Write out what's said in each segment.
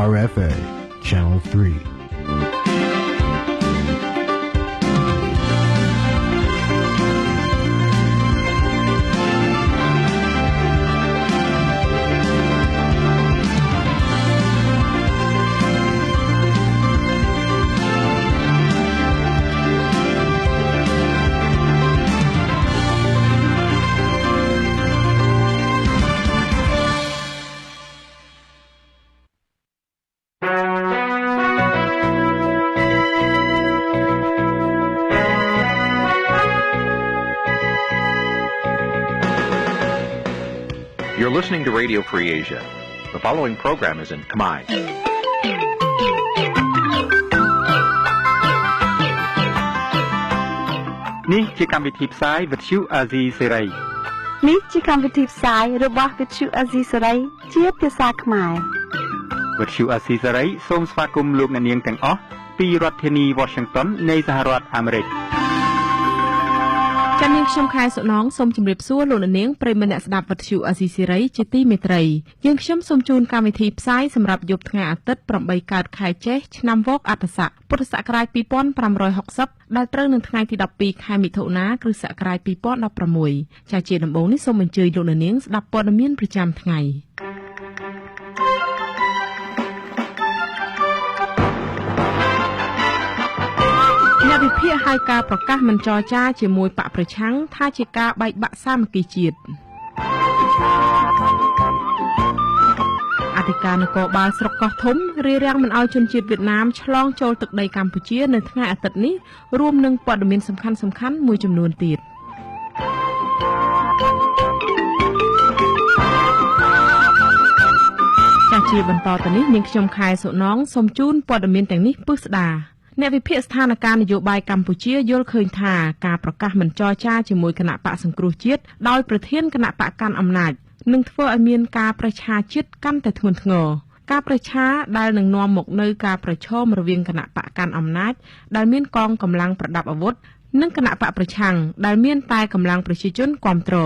RFA, Channel 3. You're listening to Radio Free Asia. The following program is in Khmer. នេះជាកម្មវិធីផ្សាយវិទ្យុអាស៊ីសេរី នេះជាកម្មវិធីផ្សាយរបស់វិទ្យុអាស៊ីសេរីជាភាសាខ្មែរវិទ្យុអាស៊ីសេរីសូមស្វាគមន៍លោកអ្នកនាងទាំងអស់ពីរដ្ឋធានី Washington នៃសហរដ្ឋអាមេរិកចា៎នាងខ្ញុំខែសុណងសូមជម្រាបសួរលោកអ្នកនាងប្រិយមិត្តអ្នកស្ដាប់វិទ្យុអាស៊ីសេរីជាទីមេត្រីយើងខ្ញុំសូមជូនកម្មវិធីផ្សាយសម្រាប់យប់ថ្ងៃអាទិត្យ8កើតខែចេសឆ្នាំវកអត្តស័កពុទ្ធសករាជ2560ដែលត្រូវនឹងថ្ងៃទី12ខែមិថុនាគ្រិស្តសករាជ2016ចា៎ជាដំបូងនេះសូមអញ្ជើញលោកអ្នកនាងស្ដាប់ព័ត៌មានប្រចាំថ្ងៃអ្នកវិភាគហៅការប្រកាសមិនចរចាជាមួយបកប្រឆាំងថាជាការបែកបាក់សាមគ្គីជាតិអធិការនគរបាលស្រុកកោះធំរារាំងមិនឲ្យជនជាតិវៀតណាមឆ្លងចូលទឹកដីកម្ពុជានៅថ្ងៃអាទិត្យនេះរួមនឹងព័ត៌មានសំខាន់ៗមួយចំនួនទៀតចា៎ជាបន្តទៅនេះនាងខ្ញុំខែសុណងសូមជូនព័ត៌មានទាំងនេះពិស្ដាអ្នកវិភាគស្ថានភាពនយោបាយកម្ពុជាយល់ឃើញថាការប្រកាសមិនចរចាជាមួយគណៈបកសង្គ្រោះជាតិដោយប្រធានគណៈបកកាន់អំណាចនឹងធ្វើឲ្យមានការប្រឆាជាតិកាន់តែធ្ងន់ធ្ងរការប្រឆាដែលនឹងនាំមកនូវការប្រឈមរវាងគណៈបកកាន់អំណាចដែលមានកងកម្លាំងប្រដាប់អាវុធនិងគណៈបកប្រឆាំងដែលមានតែកម្លាំងប្រជាជនគាំទ្រ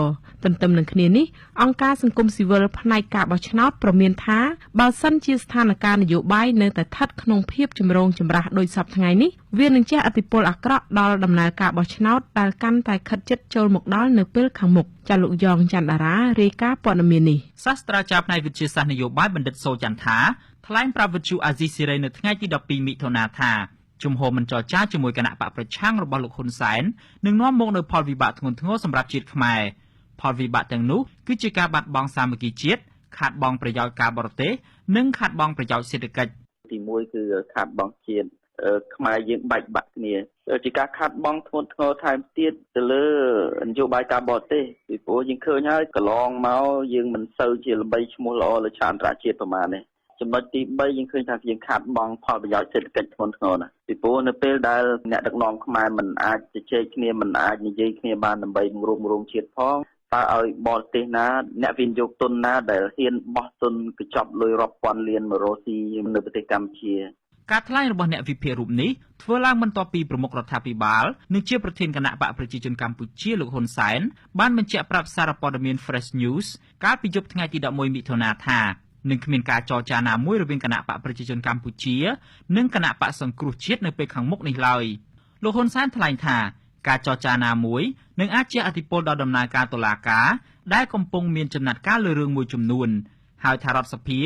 ទន្ទឹមនឹងគ្នានេះអង្គការសង្គមស៊ីវិលផ្នែកការបោះឆ្នោតប្រមានថាបើសិនជាស្ថានភាពនយោបាយនៅតែស្ថិតក្នុងភាពចម្រូងចម្រាសដោយសពថ្ងៃនេះវានឹងជះឥទ្ធិពលអាក្រក់ដល់ដំណើរការបោះឆ្នោតដែលកាន់តែខិតជិតចូលមកដល់នៅពេលខាងមុខចាលោកយ៉ងច័ន្ទតារារាយការណ៍ព័ត៌មាននេះសាស្ត្រាចារ្យផ្នែកវិទ្យាសាស្ត្រនយោបាយបណ្ឌិតសូចន្ទថាថ្លែងប្រាប់វិទ្យុអាស៊ីសេរីនៅថ្ងៃទី12មិថុនាថាជំហរមិនចរចាជាមួយគណៈបកប្រឆាំងរបស់លោកហ៊ុនសែននឹងនាំមកនូវផលវិបាកធ្ងន់ធ្ងរសម្រាប់ជាតិខ្មែរផលវិបាកទាំងនោះគឺជាការបាត់បង់សាមគ្គីជាតិខាតបង់ប្រយោជន៍ការបរទេសនិងខាតបង់ប្រយោជន៍សេដ្ឋកិច្ចទី1គឺខាតបង់ជាតិខ្មែរយើងបែកបាក់គ្នាជាការខាតបង់ធ្ងន់ធ្ងរថែមទៀតទៅលើនយោបាយការបរទេសពីព្រោះយើងឃើញហើយកន្លងមកយើងមិនសូវជាល្បីឈ្មោះល្អលើឆាកអន្តរជាតិប្រហែលទេចំណុចទី3យើងឃើញថាយើងខាតបង់ផលប្រយោជន៍សេដ្ឋកិច្ចធ្ងន់ធ្ងរណាស់ពីព្រោះនៅពេលដែលអ្នកដឹកនាំខ្មែរមិនអាចជជែកគ្នាមិនអាចនិយាយគ្នាបានដើម្បីបង្រួមរំជាតិផងតើឲ្យបរទេសណាអ្នកវិនិយោគទុនណាដែលហ៊ានបោះទុនកញ្ចប់លុយរាប់ពាន់លានមករកស៊ីនៅប្រទេសកម្ពុជាការថ្លែងរបស់អ្នកវិភាគរូបនេះធ្វើឡើងបន្ទាប់ពីប្រមុខរដ្ឋាភិបាលនិងជាប្រធានគណៈបកប្រជាជនកម្ពុជាលោកហ៊ុនសែនបានបញ្ជាក់ប្រាប់សារព័ត៌មាន Fresh News កាលពីយប់ថ្ងៃទី11មិថុនាថានឹងគ្មានការចរចាណាមួយរវាងគណៈបកប្រជាជនកម្ពុជានិងគណៈបកសង្គ្រោះជាតិនៅពេលខាងមុខនេះឡើយលោកហ៊ុនសែនថ្លែងថាការចរចាណាមួយនឹងអាចជះឥទ្ធិពលដល់ដំណើរការតុលាការដែលកំពុងមានចំណាត់ការលើរឿងមួយចំនួនហើយថារដ្ឋសភា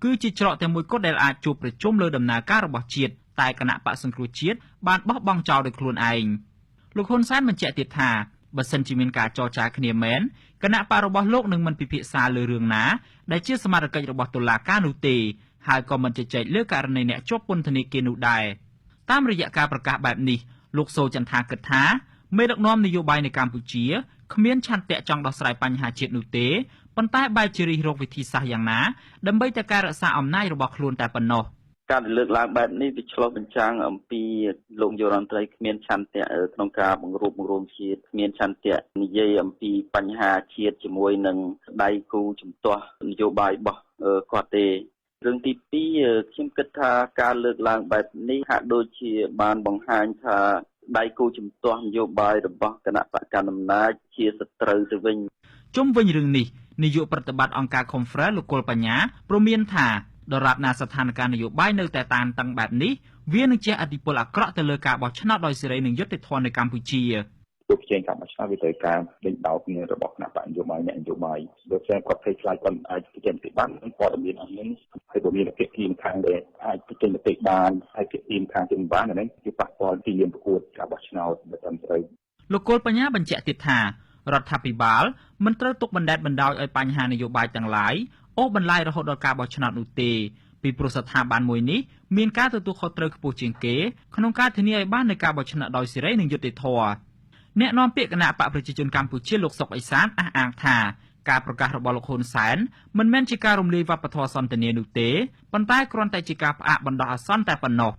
គឺជាច្រកតែមួយគត់ដែលអាចជួបប្រជុំលើដំណើរការរបស់ជាតិតែគណៈបកសង្គ្រោះជាតិបានបោះបង់ចោលដោយខ្លួនឯងលោកហ៊ុនសែនបញ្ជាក់ទៀតថាបើសិនជាមានការចរចាគ្នាមែនគណៈបករបស់លោកនឹងមិនពិភាក្សាលើរឿងណាដែលជាសមត្ថកិច្ចរបស់តុលាការនោះទេហើយក៏មិនជជែកលើករណីអ្នកជាប់ពន្ធនាគារនោះដែរតាមរយៈការប្រកាសបែបនេះលោកសូចន្ទថាគិតថាមេដឹកនាំនយោបាយនៅកម្ពុជាគ្មានឆន្ទៈចង់ដោះស្រាយបញ្ហាជាតិនោះទេប៉ុន្តែបែរជារិះរកវិធីសាស្ត្រយ៉ាងណាដើម្បីតែការរក្សាអំណាចរបស់ខ្លួនតែប៉ុណ្ណោះការលើកឡើងបែបនេះវាឆ្លុះបញ្ចាំងអំពីលោកនាយរដ្ឋមន្ត្រីគ្មានឆន្ទៈក្នុងការបង្រួបបង្រួមជាតិគ្មានឆន្ទៈនិយាយអំពីបញ្ហាជាតិជាមួយនឹងដៃគូជំទាស់នយោបាយរបស់គាត់ទេរឿងទី2ខ្ញុំគិតថាការលើកឡើងបែបនេះហាក់ដូចជាបានបង្ហាញថាដៃគូជំទាស់នយោបាយរបស់គណៈបកកណ្ដាលអំណាចជាសត្រូវទៅវិញជុំវិញរឿងនេះនាយកប្រតិបត្តិអង្គការ Conference លោកកុលបញ្ញាព្រមានថា ដរាបណាស្ថានភាពនយោបាយនៅតែតានតឹងបែបនេះវានឹងជះឥទ្ធិពលអាក្រក់ទៅលើការបោះឆ្នោតដោយសេរីនិងយុត្តិធម៌នៅកម្ពុជាលោកជាការបោះឆ្នោតវាត្រូវការដេញដោលគ្នារបស់គណៈបកនយោបាយអ្នកនយោបាយលោកស្រីគាត់ភ័យខ្លាចគាត់អាចពិចារណាបានព័ត៌មានអស់នេះហើយក៏មានភាគីម្ខាងដែលអាចពិចារណាបានហើយភាគីម្ខាងទៀតមិនបានហ្នឹងគឺប៉ះពាល់ទីលានប្រកួតការបោះឆ្នោតមិនត្រឹមត្រូវលោកគោលបញ្ញាបញ្ជាក់ទៀតថារដ្ឋាភិបាលមិនត្រូវទុកបណ្ដេតបណ្ដោយឲ្យបញ្ហានយោបាយទាំងឡាយអូសបន្លាយរហូតដល់ការបោះឆ្នោតនោះទេពីព្រោះស្ថាប័នមួយនេះមានការទទួលខុសត្រូវខ្ពស់ជាងគេក្នុងការធានាឲ្យបាននូវការបោះឆ្នោតដោយសេរីនិងយុត្តិធម៌អ្នកនាំពាក្យគណៈបកប្រជាជនកម្ពុជាលោកសុកអេសានអះអាងថាការប្រកាសរបស់លោកហ៊ុនសែនមិនមែនជាការរំលាយវប្បធម៌សន្តិនិកនោះទេប៉ុន្តែគ្រាន់តែជាការផ្អាកបណ្ដោះអាសន្នតែប៉ុណ្ណោះ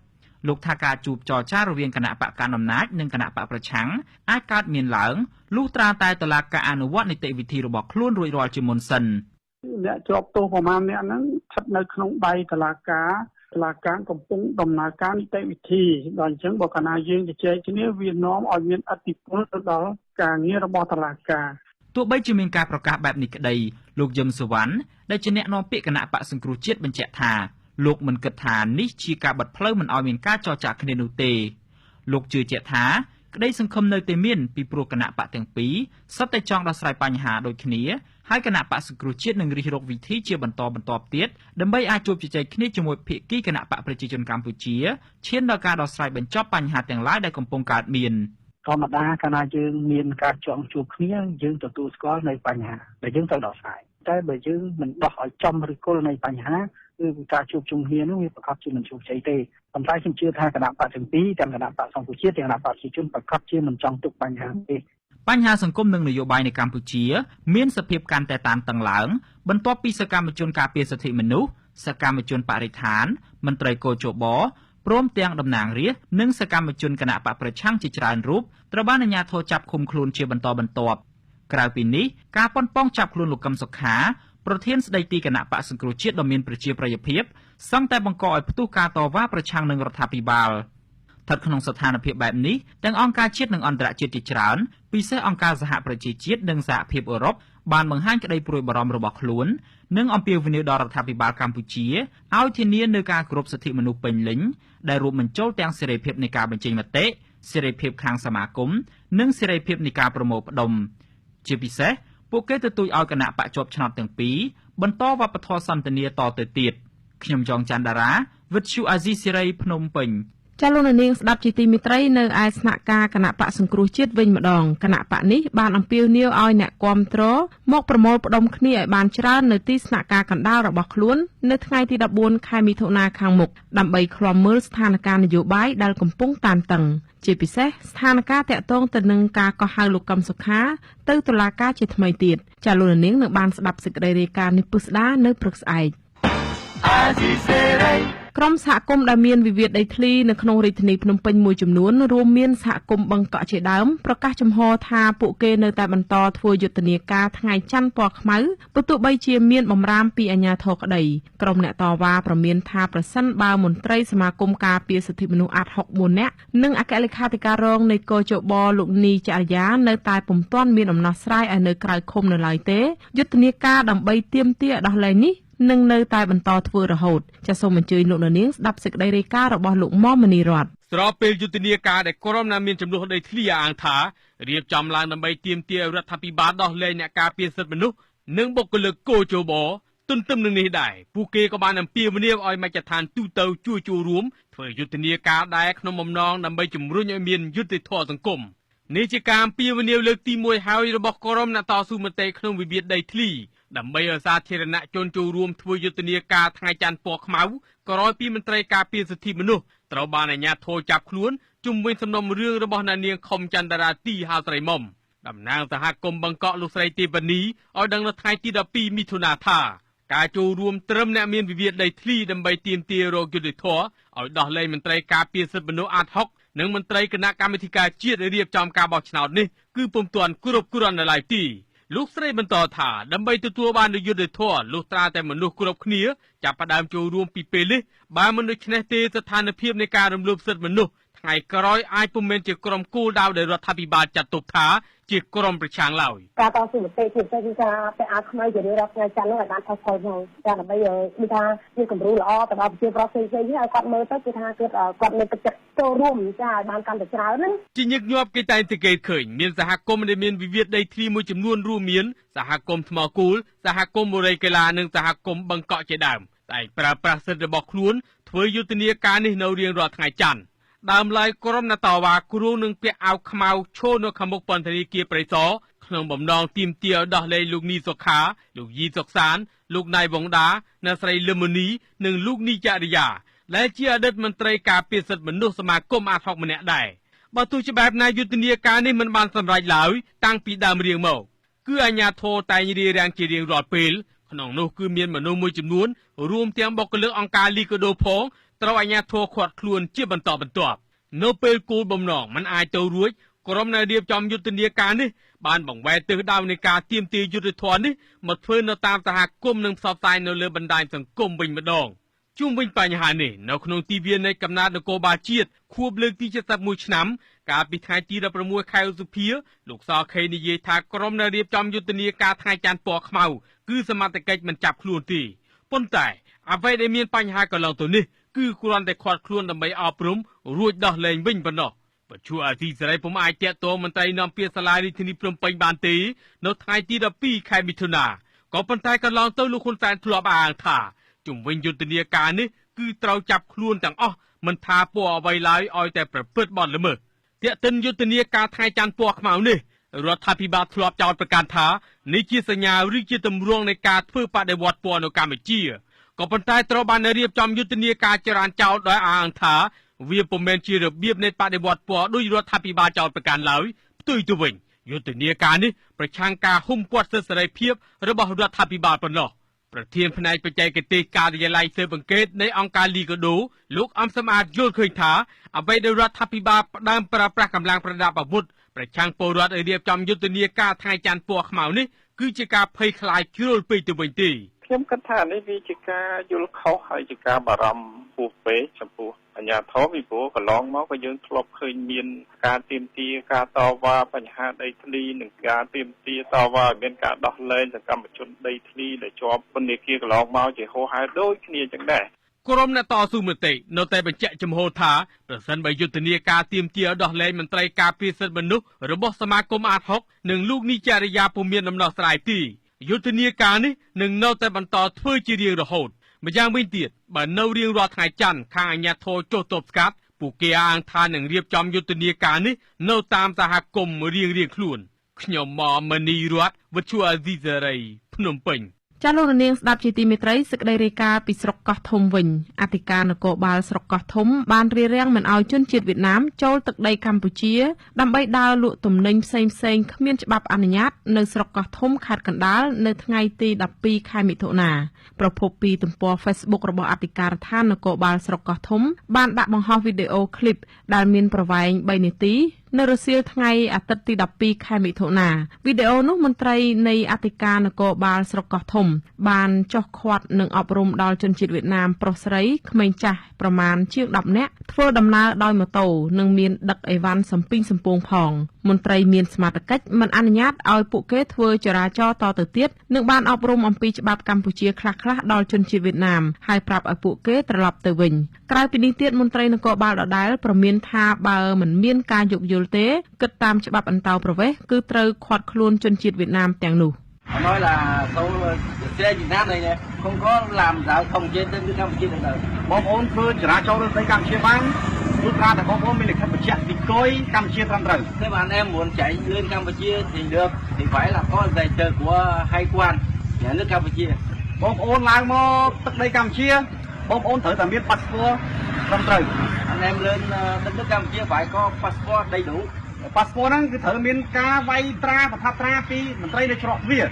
លោកថាការជួបចរចារវាងគណៈបកកណ្ដាលអំណាចនិងគណៈបកប្រឆាំងអាចកើតមានឡើងលុះត្រាតែតុលាការអនុវត្តនីតិវិធីរបស់ខ្លួនរួចរាល់ជាមុនសិនអ្នកជាប់ទោសប្រមាណអ្នកហ្នឹងស្ថិតនៅក្នុងដៃតុលាការកំពុងដំណើរការនីតិវិធីដល់អញ្ចឹងបើកាលណាយើងជជែកគ្នាវានាំឲ្យមានឥទ្ធិពលទៅដល់ការងាររបស់តុលាការទោះបីជាមានការប្រកាសបែបនេះក្តីលោកយឹមសុវណ្ណដែលជាអ្នកនាំពាក្យគណៈបកសង្គ្រោះជាតិបញ្ជាក់ថាលោកមិនគិតថានេះជាការបិទផ្លូវមិនឲ្យមានការចរចាគ្នានោះទេលោកជឿជាក់ថាក្តីសង្ឃឹមនៅតែមានពីព្រោះគណៈបកទាំងពីរសុទ្ធតែចង់ដោះស្រាយបញ្ហាដូចគ្នាហើយគណៈបកសង្គ្រោះជាតិនឹងរិះរកវិធីជាបន្តទៀតដើម្បីអាចជួបជជែកគ្នាជាមួយភាគីគណៈបកប្រជាជនកម្ពុជាឈានដល់ការដោះស្រាយបញ្ចប់បញ្ហាទាំងឡាយដែលកំពុងកើតមានធម្មតាកាលណាយើងមានការចងជួបគ្នាយើងទទួលស្គាល់នៅបញ្ហាដែលយើងត្រូវដោះស្រាយតែបើយើងមិនដោះឲ្យចំឬគល់នៃបញ្ហាគឺការជួបជុំគ្នានោះវាប្រកបជាមិនជោគជ័យទេប៉ុន្តែខ្ញុំជឿថាគណៈបកទាំងពីរទាំងគណៈបកសង្គ្រោះជាតិទាំងគណៈបកប្រជាជនប្រកបជាមិនចង់ទុកបញ្ហាទេបញ្ហាសង្គមនិងនយោបាយនៅកម្ពុជាមានសភាពកាន់តែតានតឹងឡើងបន្ទាប់ពីសកម្មជនការពារសិទ្ធិមនុស្សសកម្មជនបរិស្ថានមន្ត្រីកោជបព្រមទាំងតំណាងរាស្ត្រនិងសកម្មជនគណៈបកប្រឆាំងជាច្រើនរូបត្រូវបានអាជ្ញាធរចាប់ឃុំខ្លួនជាបន្តបន្ទាប់ក្រៅពីនេះការប៉ុនប៉ងចាប់ខ្លួនលោកកឹមសុខាប្រធានស្ដីទីគណៈបកសង្គ្រោះជាតិដ៏មានប្រជាប្រិយភាពសឹងតែបង្កឲ្យផ្ទុះការតវ៉ាប្រឆាំងនឹងរដ្ឋាភិបាលស្ថិតក្នុងស្ថានភាពបែបនេះទាំងអង្គការជាតិនិងអន្តរជាតិជាច្រើនពិសេសអង្គការសហប្រជាជាតិនិងសហភាពអឺរ៉ុបបានបង្ហាញក្តីព្រួយបារម្ភរបស់ខ្លួននិងអំពាវនាវដល់រដ្ឋាភិបាលកម្ពុជាឲ្យធានានូវការគោរពសិទ្ធិមនុស្សពេញលេញដែលរួមបញ្ចូលទាំងសេរីភាពនៃការបញ្ចេញមតិសេរីភាពខាងសមាគមនិងសេរីភាពនៃការប្រមូលផ្ដុំជាពិសេសពួកគេទទូចឲ្យគណៈបកជាប់ឆ្នោតទាំងពីរបន្តវប្បធម៌សន្តិនិកតទៅទៀតខ្ញុំចងច័ន្ទដារាវិទ្យុអាស៊ីសេរីភ្នំពេញចាលោកនាងស្ដាប់ជាទីមេត្រីនៅឯស្នាក់ការគណៈបកសង្គ្រោះជាតិវិញម្ដងគណៈបកនេះបានអំពាវនាវឲ្យអ្នកគាំទ្រមកប្រមូលផ្ដុំគ្នាឲ្យបានច្រើននៅទីស្នាក់ការកណ្ដាលរបស់ខ្លួននៅថ្ងៃទី14ខែមិថុនាខាងមុខដើម្បីឃ្លាំមើលស្ថានភាពនយោបាយដែលកំពុងតានតឹងជាពិសេសស្ថានភាពតាក់ទងទៅនឹងការកោះហៅលោកកឹមសុខាទៅតុលាការជាថ្មីទៀតចាលោកនាងនឹងបានស្ដាប់សេចក្តីរាយការណ៍នេះពុស្ដានៅព្រឹកស្អែកក្រុមសហគមន៍ដែលមានវិវាទដីធ្លីនៅក្នុងរាជធានីភ្នំពេញមួយចំនួនរួមមានសហគមន៍បឹងកក់ជាដើមប្រកាសចំហថាពួកគេនៅតែបន្តធ្វើយុទ្ធនាការថ្ងៃច័ន្ទពណ៌ខ្មៅបើទោះបីជាមានបំរាមពីអាជ្ញាធរក្តីក្រុមអ្នកតវ៉ាប្រមានថាប្រសិនបើមន្ត្រីសមាគមការពារសិទ្ធិមនុស្សអាត់64នាក់និងអគ្គលេខាធិការរងនៃកោជបលោកនីចរិយានៅតែពុំទាន់មានដំណោះស្រាយឲ្យនៅក្រៅឃុំនៅឡើយទេយុទ្ធនាការដើម្បីទាមទារដោះលែងនេះនឹងនៅតែបន្តធ្វើរហូតចាសសូមអញ្ជើញលោកនាងស្ដាប់សេចក្តីរាយការណ៍របស់លោកមុំមនីរតស្របពេលយុទ្ធនាការដែលក្រុមអ្នកមានចំនួនដីធ្លីអាងថារៀបចំឡើងដើម្បីទាមទាររដ្ឋាភិបាលដោះលែងអ្នកការពារសិទ្ធិមនុស្សនិងបុគ្គលិកកោជបទន្ទឹមនឹងនេះដែរពួកគេក៏បានអំពាវនាវឲ្យមជ្ឈដ្ឋានទូទៅជួយចូលរួមធ្វើយុទ្ធនាការដែរក្នុងបំណងដើម្បីជំរុញឲ្យមានយុត្តិធម៌សង្គមនេះជាការអំពាវនាវលើកទី1ហើយរបស់ក្រុមអ្នកតស៊ូមតិក្នុងវិវាទដីធ្លីដើម្បីឲ្យសាធារណជនចូលរួមធ្វើយុទ្ធនាការថ្ងៃច័ន្ទពណ៌ខ្មៅក្រោយពីមន្ត្រីការពារសិទ្ធិមនុស្សត្រូវបានអាជ្ញាធរចាប់ខ្លួនជុំវិញសំណុំរឿងរបស់អ្នកនាងខុមចន្ទរាទីហៅស្រីមុំតំណាងសហគមន៍បឹងកក់លោកស្រីទេវនីឲ្យដឹងនៅថ្ងៃទី12មិថុនាថាការចូលរួមត្រឹមអ្នកមានវិវាទដីធ្លីដើម្បីទាមទាររកយុត្តិធម៌ឲ្យដោះលែងមន្ត្រីការពារសិទ្ធិមនុស្សអាត់ហុកនិងមន្ត្រីគណៈកម្មាធិការជាតិរៀបចំការបោះឆ្នោតនេះគឺពុំទាន់គ្រប់គ្រាន់នៅឡើយទេលោកស្រីបន្តថាដើម្បីទទួលបានយុត្តិធម៌លុះត្រាតែមនុស្សគ្រប់គ្នាចាប់ផ្ដើមចូលរួមពីពេលនេះបើមិនដូច្នេះទេស្ថានភាពនៃការរំលោភសិទ្ធិមនុស្ស ថ្ងៃក្រោយអាចពុំមែនជាក្រុមគោលដៅដែលរដ្ឋាភិបាលចាត់ទុកថាជាក្រុមប្រឆាំងឡើយការតស៊ូមតិជាពិសេសគឺការពាក់អាវខ្មៅជារៀងរាល់ថ្ងៃច័ន្ទនោះឲ្យបានផុសផុលផងតែដើម្បីគឺថាជាគំរូល្អទៅដល់ប្រជាប្រដ្ឋផ្សេងៗនេះឲ្យគាត់មើលទៅគឺថាគាត់មានទឹកចិត្តចូលរួមចាឲ្យបានកាន់តែច្រើនហ្នឹងជាញឹកញាប់គេតែងតែគេឃើញមានសហគមន៍ដែលមានវិវាទដីធ្លីមួយចំនួនរួមមានសហគមន៍ថ្មគូលសហគមន៍បុរីកីឡានិងសហគមន៍បឹងកក់ជាដើមតែប្រើប្រាស់សិទ្ធិរបស់ខ្លួនធ្វើយុទ្ធនាការនេះនៅរៀងរាល់ថ្ងៃច័ន្ទដើមឡើយក្រុមអ្នកតវ៉ាគ្រូនឹងពាក់អាវខ្មៅឈរនៅខាងមុខពន្ធនាគារព្រៃសរក្នុងបំណងទាមទារឲ្យដោះលែងលោកនីសុខាលោកយីសុកសានលោកណៃវងដាអ្នកស្រីលឹមមនីនិងលោកនីចរិយាដែលជាអតីតមន្ត្រីការពារសិទ្ធិមនុស្សសមាគមអាត60ម្នាក់ដែរបើទោះជាបែបណាយុទ្ធនាការនេះមិនបានសម្រេចឡើយតាំងពីដើមរៀងមកគឺអាជ្ញាធរតែងរារាំងជារៀងរាល់ពេលក្នុងនោះគឺមានមនុស្សមួយចំនួនរួមទាំងបុគ្គលិកអង្គការលីកាដូផងត្រូវអាជ្ញាធរឃាត់ខ្លួនជាបន្តបន្ទាប់នៅពេលគោលបំណងមិនអាចទៅរួចក្រុមដែលរៀបចំយុទ្ធនាការនេះបានបង្វែរទិសដៅនៃការទាមទារយុត្តិធម៌នេះមកធ្វើនៅតាមសហគមន៍និងផ្សព្វផ្សាយនៅលើបណ្ដាញសង្គមវិញម្ដងជុំវិញបញ្ហានេះនៅក្នុងទិវានៃកំណើតនគរបាលជាតិខួបលើកទី71ឆ្នាំកាលពីថ្ងៃទី16ខែឧសភាលោកសខេនិយាយថាក្រុមដែលរៀបចំយុទ្ធនាការថ្ងៃច័ន្ទពណ៌ខ្មៅគឺសមត្ថកិច្ចមិនចាប់ខ្លួនទេប៉ុន្តែអ្វីដែលមានបញ្ហាកន្លងទៅនេះគឺគ្រាន់តែឃាត់ខ្លួនដើម្បីអប់រំរួចដោះលែងវិញប៉ុណ្ណោះបច្ចុប្បន្នអាស៊ីសេរីពុំអាចតាក់ទងមន្ត្រីនាំពាក្យសាលារាជធានីភ្នំពេញបានទេនៅថ្ងៃទី12ខែមិថុនាក៏ប៉ុន្តែកន្លងទៅលោកហ៊ុនសែនធ្លាប់អះអាងថាជំវិញយុទ្ធនាការនេះគឺត្រូវចាប់ខ្លួនទាំងអស់មិនថាពណ៌អ្វីឡើយឲ្យតែប្រព្រឹត្តបទល្មើសតាក់ទិនយុទ្ធនាការថ្ងៃច័ន្ទពណ៌ខ្មៅនេះរដ្ឋាភិបាលធ្លាប់ចោទប្រកាន់ថានេះជាសញ្ញាឬជាទម្រង់នៃការធ្វើបដិវត្តពណ៌នៅកម្ពុជាក៏ប៉ុន្តែត្រូវបានរៀបចំយុទ្ធនាការចរាចរណ៍ដោយអះអាងថាវាពុំមែនជារបៀបនៃបដិវត្តពណ៌ដោយរដ្ឋាភិបាលចោទប្រកាន់ឡើយផ្ទុយទៅវិញយុទ្ធនាការនេះប្រឆាំងការហ៊ុំព័ទ្ធសិទ្ធិសេរីភាពរបស់រដ្ឋាភិបាលប៉ុណ្ណោះប្រធានផ្នែកបច្ចេកទេសការិយាល័យស៊ើបអង្កេតនៃអង្គការលីកាដូលោកអំសំអាតយល់ឃើញថាអ្វីដែលរដ្ឋាភិបាលផ្ដើមប្រើប្រាស់កម្លាំងប្រដាប់អាវុធប្រឆាំងពលរដ្ឋឲ្យរៀបចំយុទ្ធនាការថ្ងៃច័ន្ទពណ៌ខ្មៅនេះគឺជាការភ័យខ្លាចជ្រុលពេកទៅវិញទេខ្ញុំគិតថានេះវាជាការយល់ខុសហើយជាការបារម្ភពោះពេកចំពោះអាជ្ញាធរពីព្រោះកន្លងមកក៏យើងធ្លាប់ឃើញមានការទាមទារការតវ៉ាបញ្ហាដីធ្លីនិងការទាមទារតវ៉ាឲ្យមានការដោះលែងសកម្មជនដីធ្លីដែលជាប់ពន្ធនាគារកន្លងមកជាហូរហែដូចគ្នាចឹងដែរក្រុមអ្នកតស៊ូមតិនៅតែបញ្ជាក់ចំហថាប្រសិនបើយុទ្ធនាការទាមទារដោះលែងមន្ត្រីការពារសិទ្ធិមនុស្សរបស់សមាគមអាត60និងលោកនីចរិយាពុំមានដំណោះស្រាយទេយុទ្ធនាការនេះនឹងនៅតែបន្តធ្វើជារៀងរហូតម្យ៉ាងវិញទៀតបើនៅរៀងរាល់ថ្ងៃច័ន្ទខាងអាជ្ញាធរចុះទប់ស្កាត់ពួកគេអាងថានឹងរៀបចំយុទ្ធនាការនេះនៅតាមសហគមន៍រៀងៗខ្លួនខ្ញុំម៉មនីរតវិទ្យុអាស៊ីសេរីភ្នំពេញចាលោកនាងស្ដាប់ជាទីមេត្រីសេចក្តីរាយការណ៍ពីស្រុកកោះធំវិញអធិការនគរបាលស្រុកកោះធំបានរារាំងមិនឲ្យជនជាតិវៀតណាមចូលទឹកដីកម្ពុជាដើម្បីដើរលក់ទំនិញផ្សេងៗគ្មានច្បាប់អនុញ្ញាតនៅស្រុកកោះធំខេត្តកណ្ដាលនៅថ្ងៃទី12ខែមិថុនាប្រភពពីទំព័រ Facebook របស់អធិការដ្ឋាននគរបាលស្រុកកោះធំបានដាក់បង្ហោះវីដេអូឃ្លីបដែលមានប្រវែង3នាទីនៅរសៀលថ្ងៃអាទិត្យទី12ខែមិថុនាវីដេអូនោះមន្ត្រីនៃអធិការនគរបាលស្រុកកោះធំបានចុះឃាត់និងអប់រំដល់ជនជាតិវៀតណាមប្រុសស្រីក្មេងចាស់ប្រមាណជាង10នាក់ធ្វើដំណើរដោយម៉ូតូនិងមានដឹកអីវ៉ាន់សំពីងសំពងផងមន្ត្រីមានសមត្ថកិច្ចមិនអនុញ្ញាតឲ្យពួកគេធ្វើចរាចរណ៍តទៅទៀតនិងបានអប់រំអំពីច្បាប់កម្ពុជាខ្លះៗដល់ជនជាតិវៀតណាមហើយប្រាប់ឲ្យពួកគេត្រឡប់ទៅវិញក្រៅពីនេះទៀតមន្ត្រីនគរបាលដដែលប្រមានថាបើមិនមានការយោគយល់ទេគិតតាមច្បាប់អន្តោប្រវេសន៍គឺត្រូវឃាត់ខ្លួនជនជាតិវៀតណាមទាំងនោះnói là số xe Việt Nam này nè không có làm giao thông trên đất nước Campuchia được đâu. Bom ôn phơi trả cho tới Campuchia bán, rút ra là bom ôn mình lại Campuchia thì coi Campuchia tham rồi. Thế mà anh em muốn chạy lên Campuchia thì được, thì phải là có giấy tờ của hai quan nhà nước Campuchia. Bom ôn lang mo tới đây Campuchia, bom ôn thử tạm biết passport tham rồi. Anh em lên đất nước Campuchia phải có passport đầy đủ. Passport đó cứ thử miếng cá vay tra và tháp tra pi mình tây để chọn việc